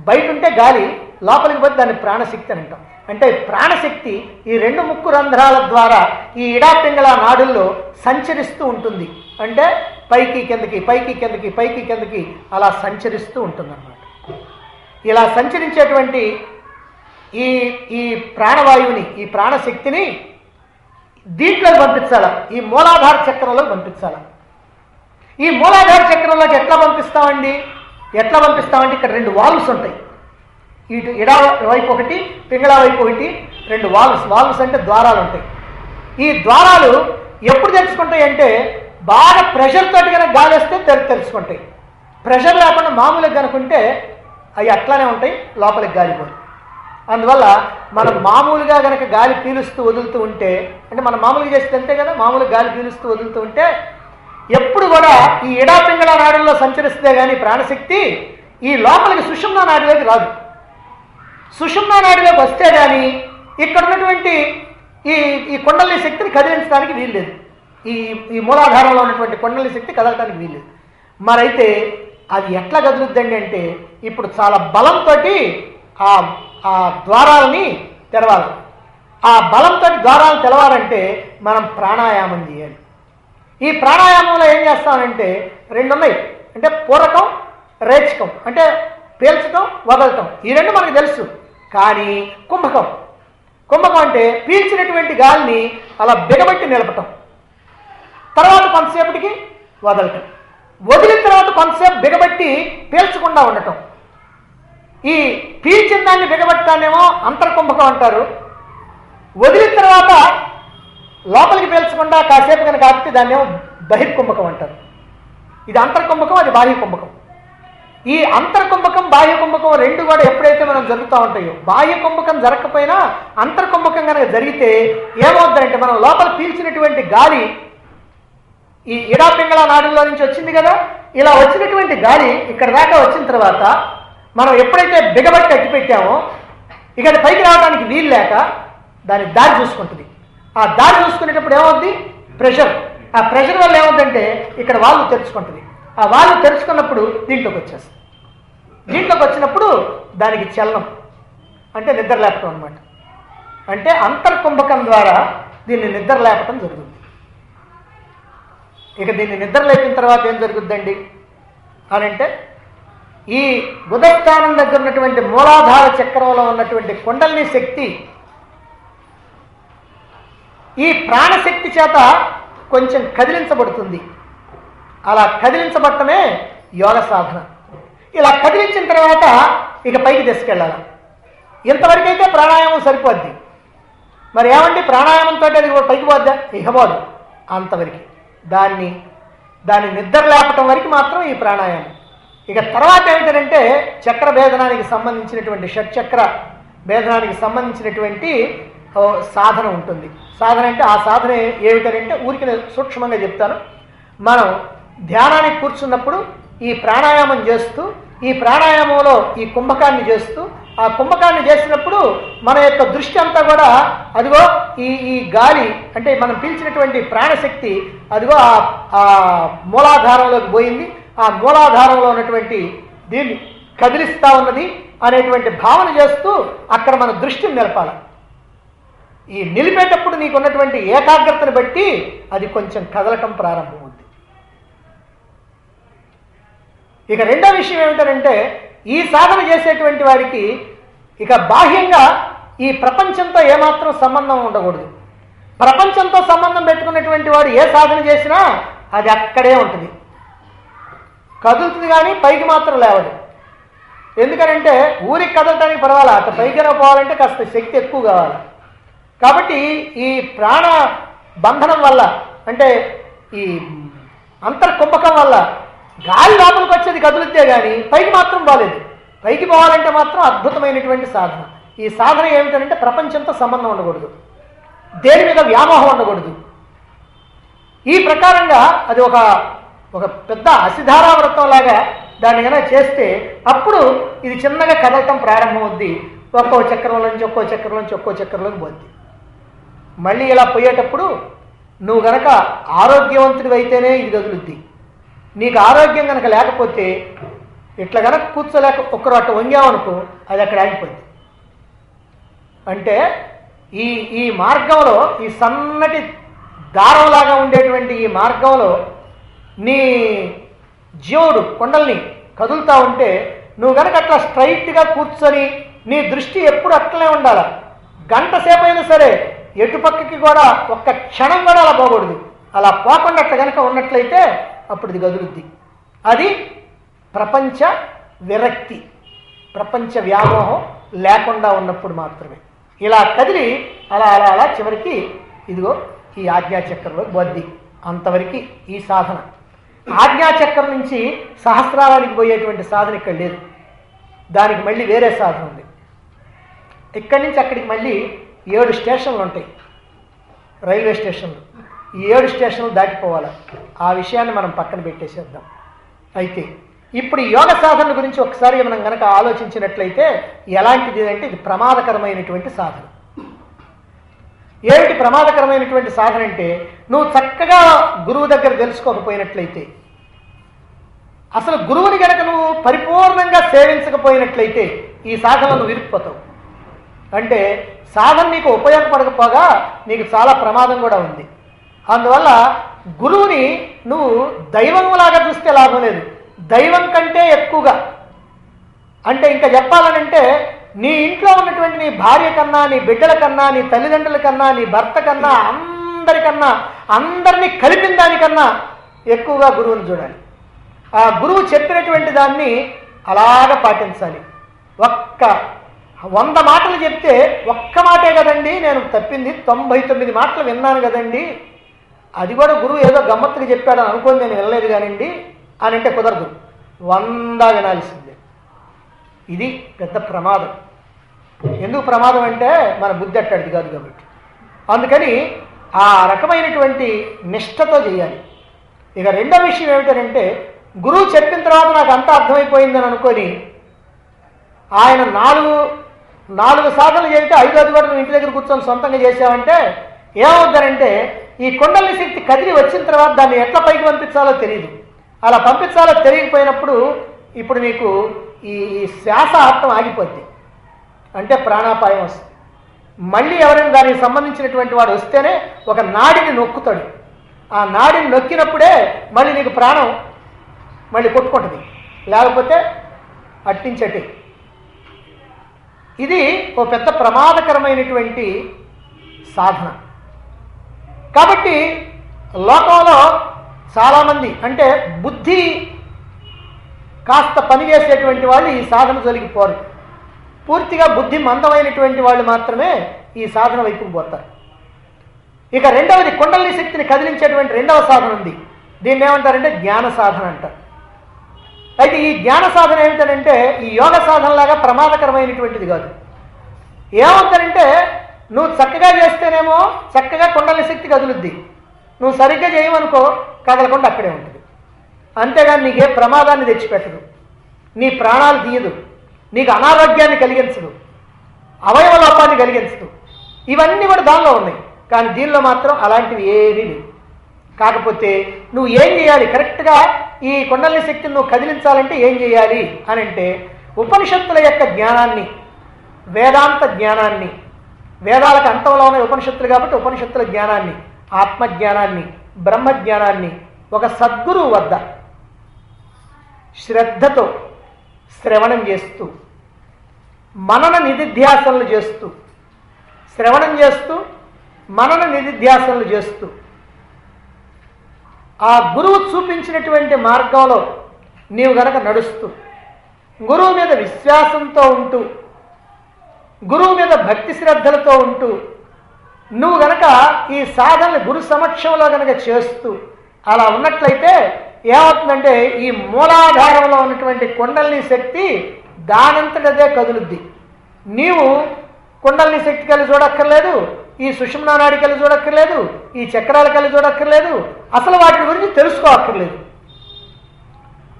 బయట ఉంటే గాలి, లోపలికి పోతే దాన్ని ప్రాణశక్తి అని అంటాం. అంటే ప్రాణశక్తి ఈ 2 ముక్కు రంధ్రాల ద్వారా ఈ ఎడా పింగళ నాడుల్లో సంచరిస్తూ ఉంటుంది. అంటే పైకి కిందకి పైకి కిందకి పైకి కిందకి అలా సంచరిస్తూ ఉంటుందన్నమాట. ఇలా సంచరించేటువంటి ఈ ఈ ప్రాణవాయువుని, ఈ ప్రాణశక్తిని దీంట్లోకి పంపించాలా, ఈ మూలాధార చక్రంలోకి పంపించాలా. ఈ మూలాధార చక్రంలోకి ఎట్లా పంపిస్తామంటే ఇక్కడ 2 వాల్వ్స్ ఉంటాయి. ఇటు ఎడా వైపు ఒకటి, పింగళ వైపు ఒకటి, 2 వాల్వ్స్ అంటే ద్వారాలు ఉంటాయి. ఈ ద్వారాలు ఎప్పుడు తెరుచుకుంటాయి అంటే బాగా ప్రెషర్ తోటి కనుక గాలి వస్తే తెరుచుకుంటాయి. ప్రెషర్ లేకుండా మామూలుగా కనుకుంటే అవి అట్లానే ఉంటాయి, లోపలికి గాలిపోదు. అందువల్ల మనం మామూలుగా కనుక గాలి పీలుస్తూ వదులుతూ ఉంటే, అంటే మనం మామూలుగా చేస్తే అంతే కదా, మామూలుగా గాలి పీలుస్తూ వదులుతూ ఉంటే ఎప్పుడు కూడా ఈ ఎడా పింగళ నాడుల్లో సంచరిస్తే కానీ ప్రాణశక్తి ఈ లోపలికి సుషుమ్నా నాడిలోకి రాదు. సుషుమ్నా నాడిలోకి వస్తే కానీ ఇక్కడ ఉన్నటువంటి ఈ కుండలి శక్తిని కదిలించడానికి వీల్లేదు. ఈ మూలాధారంలో ఉన్నటువంటి కుండలి శక్తి కదలటానికి వీల్లేదు. మరైతే అది ఎట్లా కదులుద్దండి అంటే ఇప్పుడు చాలా బలంతో ఆ ద్వారాలని తెరవాలి. ఆ బలంతో ద్వారాలను తెరవాలంటే మనం ప్రాణాయామం చేయాలి. ఈ ప్రాణాయామంలో ఏం చేస్తామంటే 2 ఉన్నాయి. అంటే పూరకం, రేచకం, అంటే పీల్చటం, వదలటం. ఈ 2 మనకు తెలుసు. కానీ కుంభకం అంటే పీల్చినటువంటి గాలిని అలా బిగబట్టి నిలపటం, తర్వాత కొంతసేపటికి వదలటం, వదిలిన తర్వాత కొంతసేపు బిగబట్టి పీల్చకుండా ఉండటం. ఈ పీల్చిన దాన్ని బిగబట్టానేమో అంతర్కుంభకం అంటారు. వదిలిన తర్వాత లోపలికి పీల్చకుండా కాసేపు కనుక ఆపితే దాన్ని ఏమో బహిర్కుంభకం అంటారు. ఇది అంతర్కుంభకం, అది బాహ్య కుంభకం. ఈ అంతర్కుంభకం, బాహ్య కుంభకం 2 కూడా ఎప్పుడైతే మనం జరుగుతూ ఉంటాయో, బాహ్య కుంభకం జరగకపోయినా అంతర్కుంభకం కనుక జరిగితే ఏమవుతుందంటే మనం లోపల పీల్చినటువంటి గాలి ఈ ఎడా పింగళ నాడుల్లో నుంచి వచ్చింది కదా, ఇలా వచ్చినటువంటి గాలి ఇక్కడ దాకా వచ్చిన తర్వాత మనం ఎప్పుడైతే బిగబట్టి అట్టి పెట్టామో ఇక అది పైకి రావడానికి వీలు లేక దాని దారి చూసుకుంటుంది. ఆ దారి చూసుకునేటప్పుడు ఏమవుద్ది? ప్రెషర్. ఆ ప్రెషర్ వల్ల ఏమవుతుందంటే ఇక్కడ వాల్వ్ తెరుచుకుంటుంది. ఆ వాల్వ్ తెరుచుకున్నప్పుడు దీంట్లోకి వచ్చేస్తుంది. దీంట్లోకి వచ్చినప్పుడు దానికి చలనం, అంటే నిద్ర లేపటం అనమాట. అంటే అంతర్కుంభకం ద్వారా దీన్ని నిద్ర లేపటం జరుగుతుంది. ఇక దీన్ని నిద్ర లేపిన తర్వాత ఏం జరుగుద్దండి అని అంటే ఈ బుధస్థానం దగ్గర ఉన్నటువంటి మూలాధార చక్రంలో ఉన్నటువంటి కుండలిని శక్తి ఈ ప్రాణశక్తి చేత కొంచెం కదిలించబడుతుంది. అలా కదిలించబడటమే యోగ సాధన. ఇలా కదిలించిన తర్వాత ఇక పైకి తీసుకెళ్ళాలి. ఇంతవరకైతే ప్రాణాయామం సరిపోద్ది. మరి ఏమండి ప్రాణాయామంతో అది పైకి పోద్దా? ఇహబోదు. అంతవరకు దాన్ని నిద్ర లేపటం వరకు మాత్రం ఈ ప్రాణాయామం. ఇక తర్వాత ఏమిటంటే చక్ర భేదనానికి సంబంధించినటువంటి షట్చక్ర భేదనానికి సంబంధించినటువంటి సాధన ఉంటుంది. సాధన అంటే ఆ సాధన ఏమిటంటే ఊరికి నేను సూక్ష్మంగా చెప్తాను. మనం ధ్యానానికి కూర్చున్నప్పుడు ఈ ప్రాణాయామం చేస్తూ ఈ ప్రాణాయామంలో ఈ కుంభకాన్ని చేస్తూ ఆ కుంభకాన్ని చేసినప్పుడు మన యొక్క దృష్టి అంతా కూడా అదిగో ఈ గాలి అంటే మనం పీల్చినటువంటి ప్రాణశక్తి అదిగో ఆ మూలాధారంలోకి పోయింది. ఆ మూలాధారంలో ఉన్నటువంటి దీన్ని కదిలిస్తూ ఉన్నది అనేటువంటి భావన చేస్తూ అక్కడ మన దృష్టిని నిలపాలి. ఈ నిలిపేటప్పుడు నీకున్నటువంటి ఏకాగ్రతను బట్టి అది కొంచెం కదలటం ప్రారంభమవుతుంది. ఇక రెండో విషయం ఏమిటంటే ఈ సాధన చేసేటువంటి వారికి ఇక బాహ్యంగా ఈ ప్రపంచంతో ఏమాత్రం సంబంధం ఉండకూడదు. ప్రపంచంతో సంబంధం పెట్టుకున్నటువంటి వాడు ఏ సాధన చేసినా అది అక్కడే ఉంటుంది, కదులుతుంది, కానీ పైకి మాత్రం లేవదు. ఎందుకనంటే ఊరికి కదలటానికి పర్వాలా, అక్కడ పైకి పోవాలంటే కాస్త శక్తి ఎక్కువ కావాలి. కాబట్టి ఈ ప్రాణ బంధనం వల్ల అంటే ఈ అంతర్కుంభకం వల్ల గాలి లోపలికి వచ్చేది కదులుతే కానీ పైకి మాత్రం పోలేదు. పైకి పోవాలంటే మాత్రం అద్భుతమైనటువంటి సాధన. ఈ సాధన ఏమిటంటే ప్రపంచంతో సంబంధం ఉండకూడదు, దేని మీద వ్యామోహం ఉండకూడదు. ఈ ప్రకారంగా అది ఒక పెద్ద అసిధారావృతం లాగా దాన్ని కనుక చేస్తే అప్పుడు ఇది చిన్నగా కదలటం ప్రారంభమవుద్ది. ఒక్కో చక్రంలోంచి ఒక్కో చక్రంలోంచి ఒక్కో చక్రంలోకి పోద్ది. మళ్ళీ ఇలా పోయేటప్పుడు నువ్వు గనక ఆరోగ్యవంతుడి అయితేనే ఇది కదులుద్ది. నీకు ఆరోగ్యం కనుక లేకపోతే ఇట్లా కనుక కూర్చోలేక ఒక్కరు అట్ట వంగామనుకో అది అక్కడ ఆగిపోద్ది. అంటే ఈ మార్గంలో ఈ సన్నటి దారంలాగా ఉండేటువంటి ఈ మార్గంలో నీ జీవుడు కొండల్ని కదులుతూ ఉంటే నువ్వు కనుక అట్లా స్ట్రైట్గా కూర్చొని నీ దృష్టి ఎప్పుడు అట్లనే ఉండాలి. గంట సేపు అయినా సరే ఎటుపక్కకి కూడా ఒక్క క్షణం కూడా అలా పోకూడదు. అలా పోకుండా అట్లా కనుక ఉన్నట్లయితే అప్పుడు ఇది కదులుద్ది. అది ప్రపంచ విరక్తి, ప్రపంచ వ్యామోహం లేకుండా ఉన్నప్పుడు మాత్రమే. ఇలా కదిలి అలా అలా అలా చివరికి ఇదిగో ఈ ఆజ్ఞాచక్రంలో బొద్ది. అంతవరకు ఈ సాధన. ఆజ్ఞాచక్రం నుంచి సహస్రారానికి పోయేటువంటి సాధన ఇక్కడ లేదు. దానికి మళ్ళీ వేరే సాధన ఉంది. ఇక్కడి నుంచి అక్కడికి మళ్ళీ 7 స్టేషన్లు ఉంటాయి, రైల్వే స్టేషన్లు. ఈ 7 స్టేషన్లు దాటిపోవాలి. ఆ విషయాన్ని మనం పక్కన పెట్టేసేద్దాం. అయితే ఇప్పుడు ఈ యోగ సాధన గురించి ఒకసారి మనం కనుక ఆలోచించినట్లయితే ఎలాంటిది అంటే ఇది ప్రమాదకరమైనటువంటి సాధన. ఏమిటి ప్రమాదకరమైనటువంటి సాధన అంటే నువ్వు చక్కగా గురువు దగ్గర తెలుసుకోకపోయినట్లయితే, అసలు గురువుని కనుక నువ్వు పరిపూర్ణంగా సేవించకపోయినట్లయితే ఈ సాధన నువ్వు ఇరుక్కుపోతావు. అంటే సాధన నీకు ఉపయోగపడకపోగా నీకు చాలా ప్రమాదం కూడా ఉంది. అందువల్ల గురువుని నువ్వు దైవంలాగా చూస్తే లాభం లేదు. దైవం కంటే ఎక్కువగా అంటే ఇంకా చెప్పాలనంటే నీ ఇంట్లో ఉన్నటువంటి నీ భార్య కన్నా, నీ బిడ్డల కన్నా, నీ తల్లిదండ్రుల కన్నా, నీ భర్త కన్నా, అందరికన్నా, అందరినీ కలిపిన దానికన్నా ఎక్కువగా గురువుని చూడాలి. ఆ గురువు చెప్పినటువంటి దాన్ని అలాగ పాటించాలి. 100 మాటలు చెప్తే ఒక్క మాటే కదండి నేను తప్పింది, 99 మాటలు విన్నాను కదండి, అది కూడా గురువు ఏదో గమ్మత్తుగా చెప్పాడని అనుకోని నేను వినలేదు కానివ్వండి అని అంటే కుదరదు. 100 వినాల్సిందే. ఇది పెద్ద ప్రమాదం. ఎందుకు ప్రమాదం అంటే మన బుద్ధి అట్టాడిది కాదు కాబట్టి. అందుకని ఆ రకమైనటువంటి నిష్ఠతో చేయాలి. ఇక రెండో విషయం ఏమిటంటే గురువు చెప్పిన తర్వాత నాకు అంతా అర్థమైపోయిందని అనుకొని ఆయన 4 సాధనలు చేస్తే 5வது కూడా నువ్వు ఇంటి దగ్గర కూర్చొని సొంతంగా చేసావంటే ఏమవుతారంటే ఈ కుండలి శక్తి కదిలి వచ్చిన తర్వాత దాన్ని ఎట్లా పైకి పంపించాలో తెలియదు. అలా పంపించాలో తెలియకపోయినప్పుడు ఇప్పుడు నీకు ఈ శ్వాస ఆత్మ ఆగిపోద్ది. అంటే ప్రాణాపాయం వస్తుంది. మళ్ళీ ఎవరైనా దానికి సంబంధించినటువంటి వాడు వస్తేనే ఒక నాడిని నొక్కుతాడు. ఆ నాడిని నొక్కినప్పుడే మళ్ళీ నీకు ప్రాణం మళ్ళీ కొట్టుకుంటుంది, లేకపోతే అట్టించటి. ఇది ఓ పెద్ద ప్రమాదకరమైనటువంటి సాధన. కాబట్టి లోకంలో చాలామంది అంటే బుద్ధి కాస్త పనిచేసేటువంటి వాళ్ళు ఈ సాధన జొలిగిపోరు. పూర్తిగా బుద్ధి మందమైనటువంటి వాళ్ళు మాత్రమే ఈ సాధన వైపుకు పోతారు. ఇక రెండవది, కుండలిని శక్తిని కదిలించేటువంటి రెండవ సాధన ఉంది. దీన్ని ఏమంటారంటే జ్ఞాన సాధన అంటారు. అయితే ఈ జ్ఞాన సాధన ఏమిటంటే ఈ యోగ సాధనలాగా ప్రమాదకరమైనటువంటిది కాదు. ఏమవుతారంటే నువ్వు చక్కగా చేస్తేనేమో చక్కగా కుండలిని శక్తి కదులుద్ది, నువ్వు సరిగ్గా చేయమనుకో కదలకుండా అక్కడే ఉంటుంది. అంతేగాని నీకే ప్రమాదాన్ని తెచ్చిపెట్టదు, నీ ప్రాణాలు తీయదు, నీకు అనారోగ్యాన్ని కలిగించదు, అవయవ లోపాన్ని కలిగించదు. ఇవన్నీ కూడా దానిలో ఉన్నాయి. కానీ దీనిలో మాత్రం అలాంటివి ఏమీ లేవు. కాకపోతే నువ్వు ఏం చేయాలి, కరెక్ట్గా ఈ కుండలిని శక్తిని నువ్వు కదిలించాలంటే ఏం చేయాలి అని అంటే ఉపనిషత్తుల యొక్క జ్ఞానాన్ని, వేదాంత జ్ఞానాన్ని, వేదాలకు అంతంలో ఉన్న ఉపనిషత్తులు కాబట్టి ఉపనిషత్తుల జ్ఞానాన్ని, ఆత్మజ్ఞానాన్ని, బ్రహ్మజ్ఞానాన్ని ఒక సద్గురువు వద్ద శ్రద్ధతో శ్రవణం చేస్తూ, మనన నిధిధ్యాసనలు చేస్తూ, శ్రవణం చేస్తూ మనన నిధిధ్యాసనలు చేస్తూ ఆ గురువు చూపించినటువంటి మార్గంలో నీవు గనక నడుస్తూ, గురువు మీద విశ్వాసంతో ఉంటూ, గురువు మీద భక్తి శ్రద్ధలతో ఉంటూ నువ్వు గనక ఈ సాధనలు గురు సమక్షంలో గనక చేస్తూ అలా ఉన్నట్లయితే ఏమవుతుందంటే ఈ మూలాధారంలో ఉన్నటువంటి కుండలిని శక్తి దానంతటదే కదులుద్ది. నీవు కుండలిని శక్తి కలిసి చూడక్కర్లేదు, ఈ సుషుమ్నా నాడి కలిసి చూడక్కర్లేదు, ఈ చక్రాల కలిసి చూడక్కర్లేదు, అసలు వాటి గురించి తెలుసుకోక్కర్లేదు.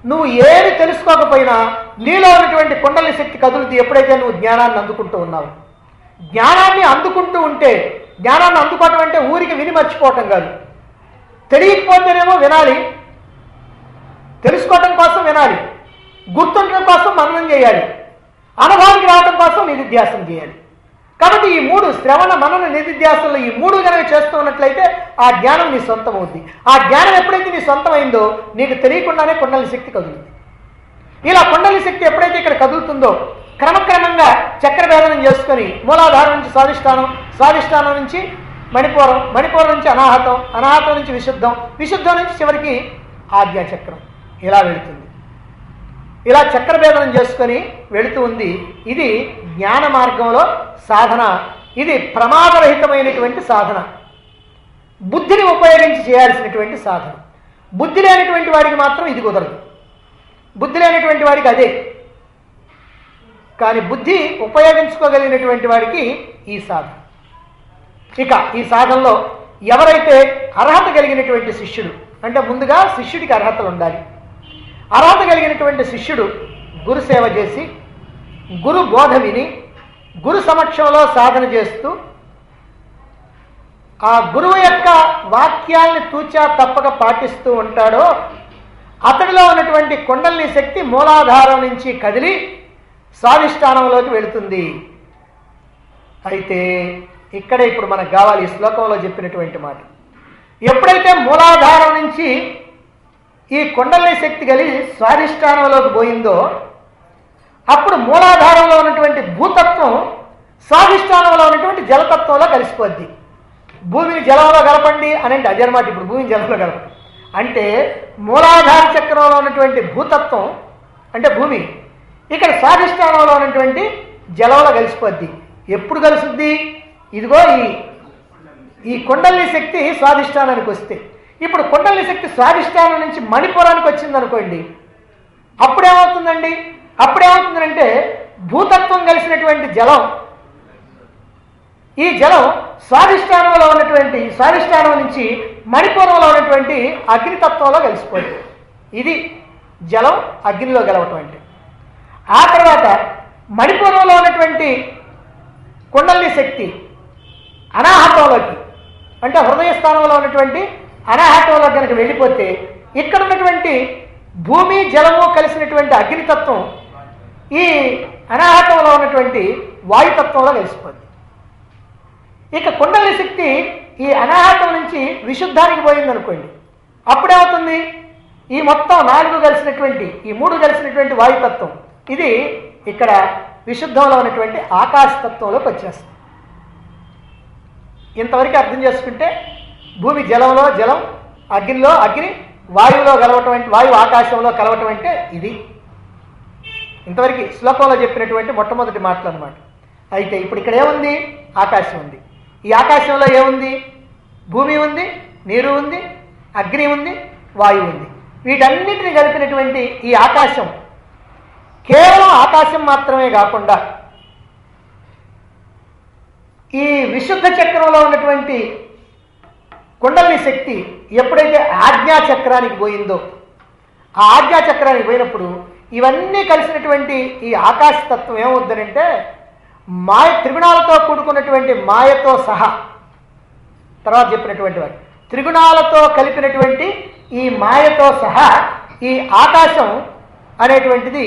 నువ్వు ఏది తెలుసుకోకపోయినా నీలో ఉన్నటువంటి కుండలిని శక్తి కదులుద్ది ఎప్పుడైతే నువ్వు జ్ఞానాన్ని అందుకుంటూ ఉన్నావు. జ్ఞానాన్ని అందుకుంటూ ఉంటే, జ్ఞానాన్ని అందుకోవటం అంటే ఊరికి విని మర్చిపోవటం కాదు. తెలియకపోతేనేమో వినాలి, తెలుసుకోవటం కోసం వినాలి, గుర్తుండటం కోసం మననం చేయాలి, అనుభవానికి రావడం కోసం నిధిధ్యాసనం చేయాలి. కాబట్టి ఈ మూడు శ్రవణ మనన నిధిధ్యాసనలు ఈ మూడు కనుక చేస్తూ ఉన్నట్లయితే ఆ జ్ఞానం నీ సొంతం అవుద్ది. ఆ జ్ఞానం ఎప్పుడైతే నీ సొంతమైందో నీకు తెలియకుండానే కుండలిని శక్తి కదులుతుంది. ఇలా కుండలిని శక్తి ఎప్పుడైతే ఇక్కడ కదులుతుందో క్రమక్రమంగా చక్రభేదనం చేసుకొని మూలాధారం నుంచి స్వాధిష్టానం, స్వాధిష్టానం నుంచి మణిపూరం, మణిపూరం నుంచి అనాహతం, అనాహతం నుంచి విశుద్ధం, విశుద్ధం నుంచి చివరికి ఆజ్ఞాచక్రం ఇలా వెళుతుంది. ఇలా చక్రభేదనం చేసుకొని వెళుతూ ఉంది. ఇది జ్ఞాన మార్గంలో సాధన. ఇది ప్రమాదరహితమైనటువంటి సాధన, బుద్ధిని ఉపయోగించి చేయాల్సినటువంటి సాధన. బుద్ధి లేనటువంటి వాడికి మాత్రం ఇది కుదరదు, బుద్ధి లేనటువంటి వాడికి అదే. కానీ బుద్ధి ఉపయోగించుకోగలిగినటువంటి వాడికి ఈ సాధన. ఇక ఈ సాధనలో ఎవరైతే అర్హత కలిగినటువంటి శిష్యుడు, అంటే ముందుగా శిష్యుడికి అర్హతలు ఉండాలి. అర్హత కలిగినటువంటి శిష్యుడు గురుసేవ చేసి, గురు బోధ విని, గురు సమక్షంలో సాధన చేస్తూ ఆ గురువు యొక్క వాక్యాల్ని తూచా తప్పక పాటిస్తూ ఉంటాడో అతడిలో ఉన్నటువంటి కుండలిని శక్తి మూలాధారం నుంచి కదిలి స్వాధిష్టానంలోకి వెళుతుంది. అయితే ఇక్కడే ఇప్పుడు మనకు కావాలి ఈ శ్లోకంలో చెప్పినటువంటి మాట. ఎప్పుడైతే మూలాధారం నుంచి ఈ కుండలిని శక్తి కలిగి స్వాధిష్టానంలోకి పోయిందో అప్పుడు మూలాధారంలో ఉన్నటువంటి భూతత్వం స్వాధిష్టానంలో ఉన్నటువంటి జలతత్వంలో కలిసిపోద్ది. భూమిని జలంలో కలపండి అని అంటే అదనమాట. ఇప్పుడు భూమిని జలంలో కలపండి అంటే మూలాధార చక్రంలో ఉన్నటువంటి భూతత్వం అంటే భూమి ఇక్కడ స్వాధిష్టానంలో ఉన్నటువంటి జలంలో కలిసిపోద్ది. ఎప్పుడు కలుసుద్ది? ఇదిగో ఈ కుండలిని శక్తి స్వాధిష్టానానికి వస్తే, ఇప్పుడు కుండలిని శక్తి స్వాధిష్టానం నుంచి మణిపురానికి వచ్చిందనుకోండి, అప్పుడేమవుతుందండి? అప్పుడేమవుతుందంటే భూతత్వం కలిసినటువంటి జలం, ఈ జలం స్వాధిష్టానంలో ఉన్నటువంటి స్వాధిష్టానం నుంచి మణిపూరంలో ఉన్నటువంటి అగ్నితత్వంలో కలిసిపోతుంది. ఇది జలం అగ్నిలో కలవటం అంటే. ఆ తర్వాత మణిపూరంలో ఉన్నటువంటి కుండలిని శక్తి అనాహతంలోకి అంటే హృదయ స్థానంలో ఉన్నటువంటి అనాహతంలో కనుక వెళ్ళిపోతే ఇక్కడ ఉన్నటువంటి భూమి జలము కలిసినటువంటి అగ్నితత్వం ఈ అనాహతంలో ఉన్నటువంటి వాయుతత్వంలో కలిసిపోద్ది. ఇక కుండలిని శక్తి ఈ అనాహతం నుంచి విశుద్ధానికి పోయిందనుకోండి, అప్పుడేమవుతుంది? ఈ మొత్తం 4 కలిసినటువంటి ఈ 3 కలిసినటువంటి వాయుతత్వం ఇది ఇక్కడ విశుద్ధంలో ఉన్నటువంటి ఆకాశతత్వంలోకి వచ్చేస్తుంది. ఇంతవరకు అర్థం చేసుకుంటే భూమి జలంలో జలం, అగ్నిలో అగ్ని, వాయువులో కలవటం అంటే వాయువు ఆకాశంలో కలవటం అంటే ఇది. ఇంతవరకు శ్లోకంలో చెప్పినటువంటి మొట్టమొదటి మాటలు అన్నమాట. అయితే ఇప్పుడు ఇక్కడ ఏముంది? ఆకాశం ఉంది. ఈ ఆకాశంలో ఏముంది? భూమి ఉంది, నీరు ఉంది, అగ్ని ఉంది, వాయువు ఉంది. వీటన్నిటిని కలిపినటువంటి ఈ ఆకాశం కేవలం ఆకాశం మాత్రమే కాకుండా ఈ విశుద్ధ చక్రంలో ఉన్నటువంటి కుండలిని శక్తి ఎప్పుడైతే ఆజ్ఞాచక్రానికి పోయిందో, ఆ ఆజ్ఞాచక్రానికి పోయినప్పుడు ఇవన్నీ కలిసినటువంటి ఈ ఆకాశతత్వం ఏమవుద్దనంటే మాయ, త్రిగుణాలతో కూడుకున్నటువంటి మాయతో సహా, తర్వాత చెప్పినటువంటి వాటి త్రిగుణాలతో కలిపినటువంటి ఈ మాయతో సహా ఈ ఆకాశం అనేటువంటిది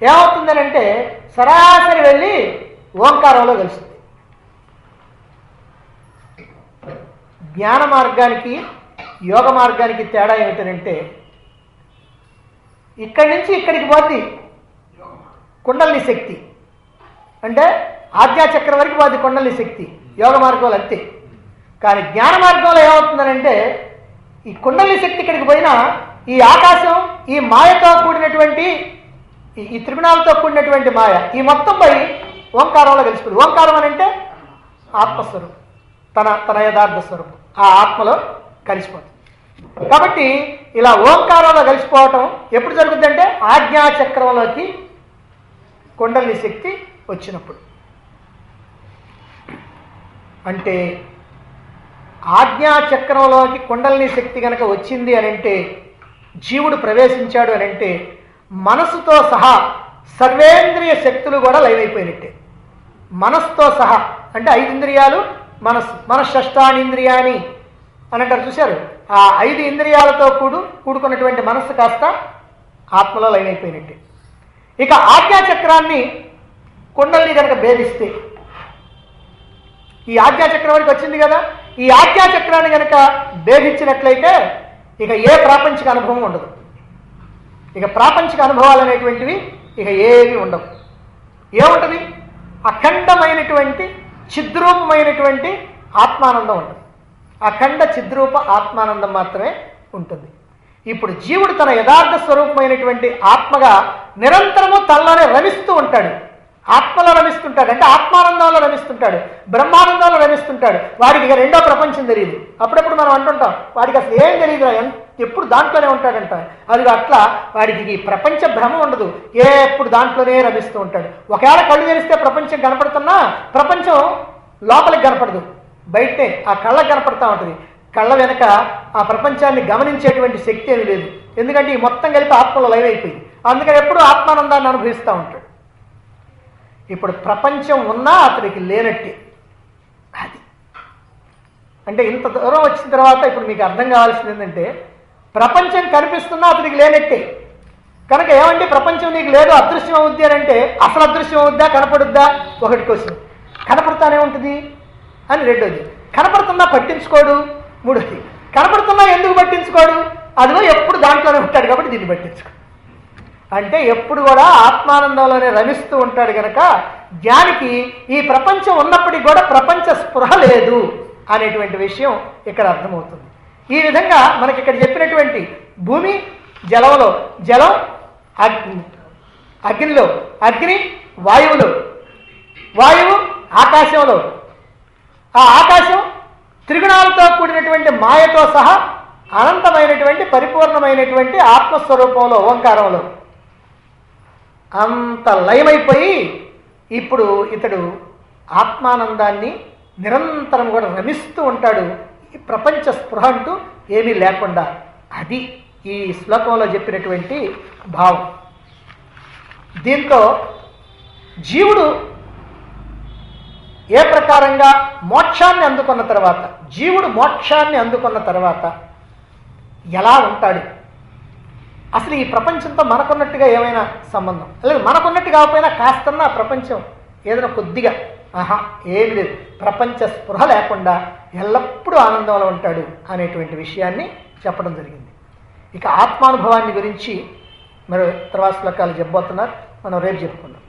ఏమవుతుందనంటే సరాసరి వెళ్ళి ఓంకారంలో కలుస్తుంది. జ్ఞాన మార్గానికి యోగ మార్గానికి తేడా ఏమిటంటే ఇక్కడి నుంచి ఇక్కడికి పోద్ది కుండలిని శక్తి, అంటే ఆజ్ఞాచక్రం వరకు పోద్ది కుండలిని శక్తి. యోగ మార్గంలో అంతే. కానీ జ్ఞాన మార్గంలో ఏమవుతుందనంటే ఈ కుండలిని శక్తి ఇక్కడికి పోయినా ఈ ఆకాశం ఈ మాయతో కూడినటువంటి ఈ త్రిగుణాలతో కూడినటువంటి మాయ ఈ మొత్తం పోయి ఓంకారంలో కలిసిపోయింది. ఓంకారం అని అంటే ఆత్మస్వరూపం, తన యథార్థ స్వరూపం ఆ ఆత్మలో కలిసిపోతుంది. కాబట్టి ఇలా ఓంకారంలో కలిసిపోవటం ఎప్పుడు జరుగుతుందంటే ఆజ్ఞాచక్రంలోకి కుండలిని శక్తి వచ్చినప్పుడు. అంటే ఆజ్ఞాచక్రంలోకి కుండలిని శక్తి కనుక వచ్చింది అని అంటే, జీవుడు ప్రవేశించాడు అని అంటే మనసుతో సహా సర్వేంద్రియ శక్తులు కూడా లైవైపోయినట్టే. మనస్సుతో సహా అంటే 5 ఇంద్రియాలు, మనశ్షష్టానీంద్రియాని అని అంటారు చూశారు. ఆ 5 ఇంద్రియాలతో కూడుకున్నటువంటి మనస్సు కాస్త ఆత్మలో లైనైపోయినట్టే. ఇక ఆజ్ఞాచక్రాన్ని కుండలిని కనుక భేదిస్తే, ఈ ఆజ్ఞాచక్రం వరకు వచ్చింది కదా, ఈ ఆజ్ఞాచక్రాన్ని కనుక భేదించినట్లయితే ఇక ఏ ప్రాపంచిక అనుభవం ఉండదు. ఇక ప్రాపంచిక అనుభవాలు అనేటువంటివి ఇక ఏవి ఉండవు. ఏముంటుంది? అఖండమైనటువంటి చిద్రూపమైనటువంటి ఆత్మానందం ఉంటుంది. అఖండ చిద్రూప ఆత్మానందం మాత్రమే ఉంటుంది. ఇప్పుడు జీవుడు తన యథార్థ స్వరూపమైనటువంటి ఆత్మగా నిరంతరము తనలోనే రమిస్తూ ఉంటాడు. ఆత్మలో రమిస్తుంటాడు, అంటే ఆత్మానందంలో రమిస్తుంటాడు, బ్రహ్మానందంలో రమిస్తుంటాడు. వాడికి ఇక రెండో ప్రపంచం తెలియదు. అప్పుడప్పుడు మనం అంటుంటాం వాడికి అసలు ఏం తెలియదు, ఎప్పుడు దాంట్లోనే ఉంటాడంట. అది అట్లా వాడికి ఈ ప్రపంచ భ్రమ ఉండదు, ఎప్పుడు దాంట్లోనే రమిస్తూ ఉంటాడు. ఒకవేళ కళ్ళు తెరిస్తే ప్రపంచం కనపడుతున్నా ప్రపంచం లోపలికి కనపడదు, బయటే ఆ కళ్ళకు కనపడతా ఉంటుంది. కళ్ళ వెనక ఆ ప్రపంచాన్ని గమనించేటువంటి శక్తి ఏమీ లేదు. ఎందుకంటే ఈ మొత్తం కలిపి ఆత్మలో లైవ్ అయిపోయింది. అందుకని ఎప్పుడు ఆత్మానందాన్ని అనుభవిస్తూ ఉంటాడు. ఇప్పుడు ప్రపంచం ఉన్నా అతనికి లేనట్టే. అది అంటే ఇంత దూరం వచ్చిన తర్వాత ఇప్పుడు మీకు అర్థం కావాల్సింది ఏంటంటే ప్రపంచం కనిపిస్తున్నా అతనికి లేనట్టే. కనుక ఏమంటే ప్రపంచం నీకు లేదు, అదృశ్యం అవుద్ది అని అంటే అసలు అదృశ్యం అవుద్దా కనపడుద్దా? ఒకటి క్వశ్చన్. కనపడతానే ఉంటుంది అని రెండోది. కనపడుతున్నా పట్టించుకోడు మూడోది. కనపడుతున్నా ఎందుకు పట్టించుకోడు? అదిగో ఎప్పుడు దాంట్లోనే ఉంటాడు కాబట్టి దీన్ని పట్టించుకో. అంటే ఎప్పుడు కూడా ఆత్మానందంలోనే రమిస్తూ ఉంటాడు కనుక జ్ఞానికి ఈ ప్రపంచం ఉన్నప్పటికీ కూడా ప్రపంచ స్పృహ లేదు అనేటువంటి విషయం ఇక్కడ అర్థమవుతుంది. ఈ విధంగా మనకి ఇక్కడ చెప్పినటువంటి భూమి జలంలో, జలం అగ్నిలో, అగ్ని వాయువులో, వాయువు ఆకాశంలో, ఆ ఆకాశం త్రిగుణాలతో కూడినటువంటి మాయతో సహా అనంతమైనటువంటి పరిపూర్ణమైనటువంటి ఆత్మస్వరూపంలో ఓంకారంలో అంత లయమైపోయి ఇప్పుడు ఇతడు ఆత్మానందాన్ని నిరంతరం కూడా రమిస్తూ ఉంటాడు. ఈ ప్రపంచ స్పృహ అంటూ ఏమీ లేకుండా. అది ఈ శ్లోకంలో చెప్పినటువంటి భావం. దీంతో జీవుడు ఏ ప్రకారంగా మోక్షాన్ని అందుకున్న తర్వాత, జీవుడు మోక్షాన్ని అందుకున్న తర్వాత ఎలా ఉంటాడు, అసలు ఈ ప్రపంచంతో మనకున్నట్టుగా ఏమైనా సంబంధం లేదు, మనకున్నట్టు కాకపోయినా కాస్తన్నా ప్రపంచం ఏదైనా కొద్దిగా ఏమి లేదు, ప్రపంచ స్పృహ లేకుండా ఎల్లప్పుడూ ఆనందంలో ఉంటాడు అనేటువంటి విషయాన్ని చెప్పడం జరిగింది. ఇక ఆత్మానుభవాన్ని గురించి మరి తర్వాత శ్లోకాలు చెప్పబోతున్నారు, మనం రేపు చెప్పుకుందాం.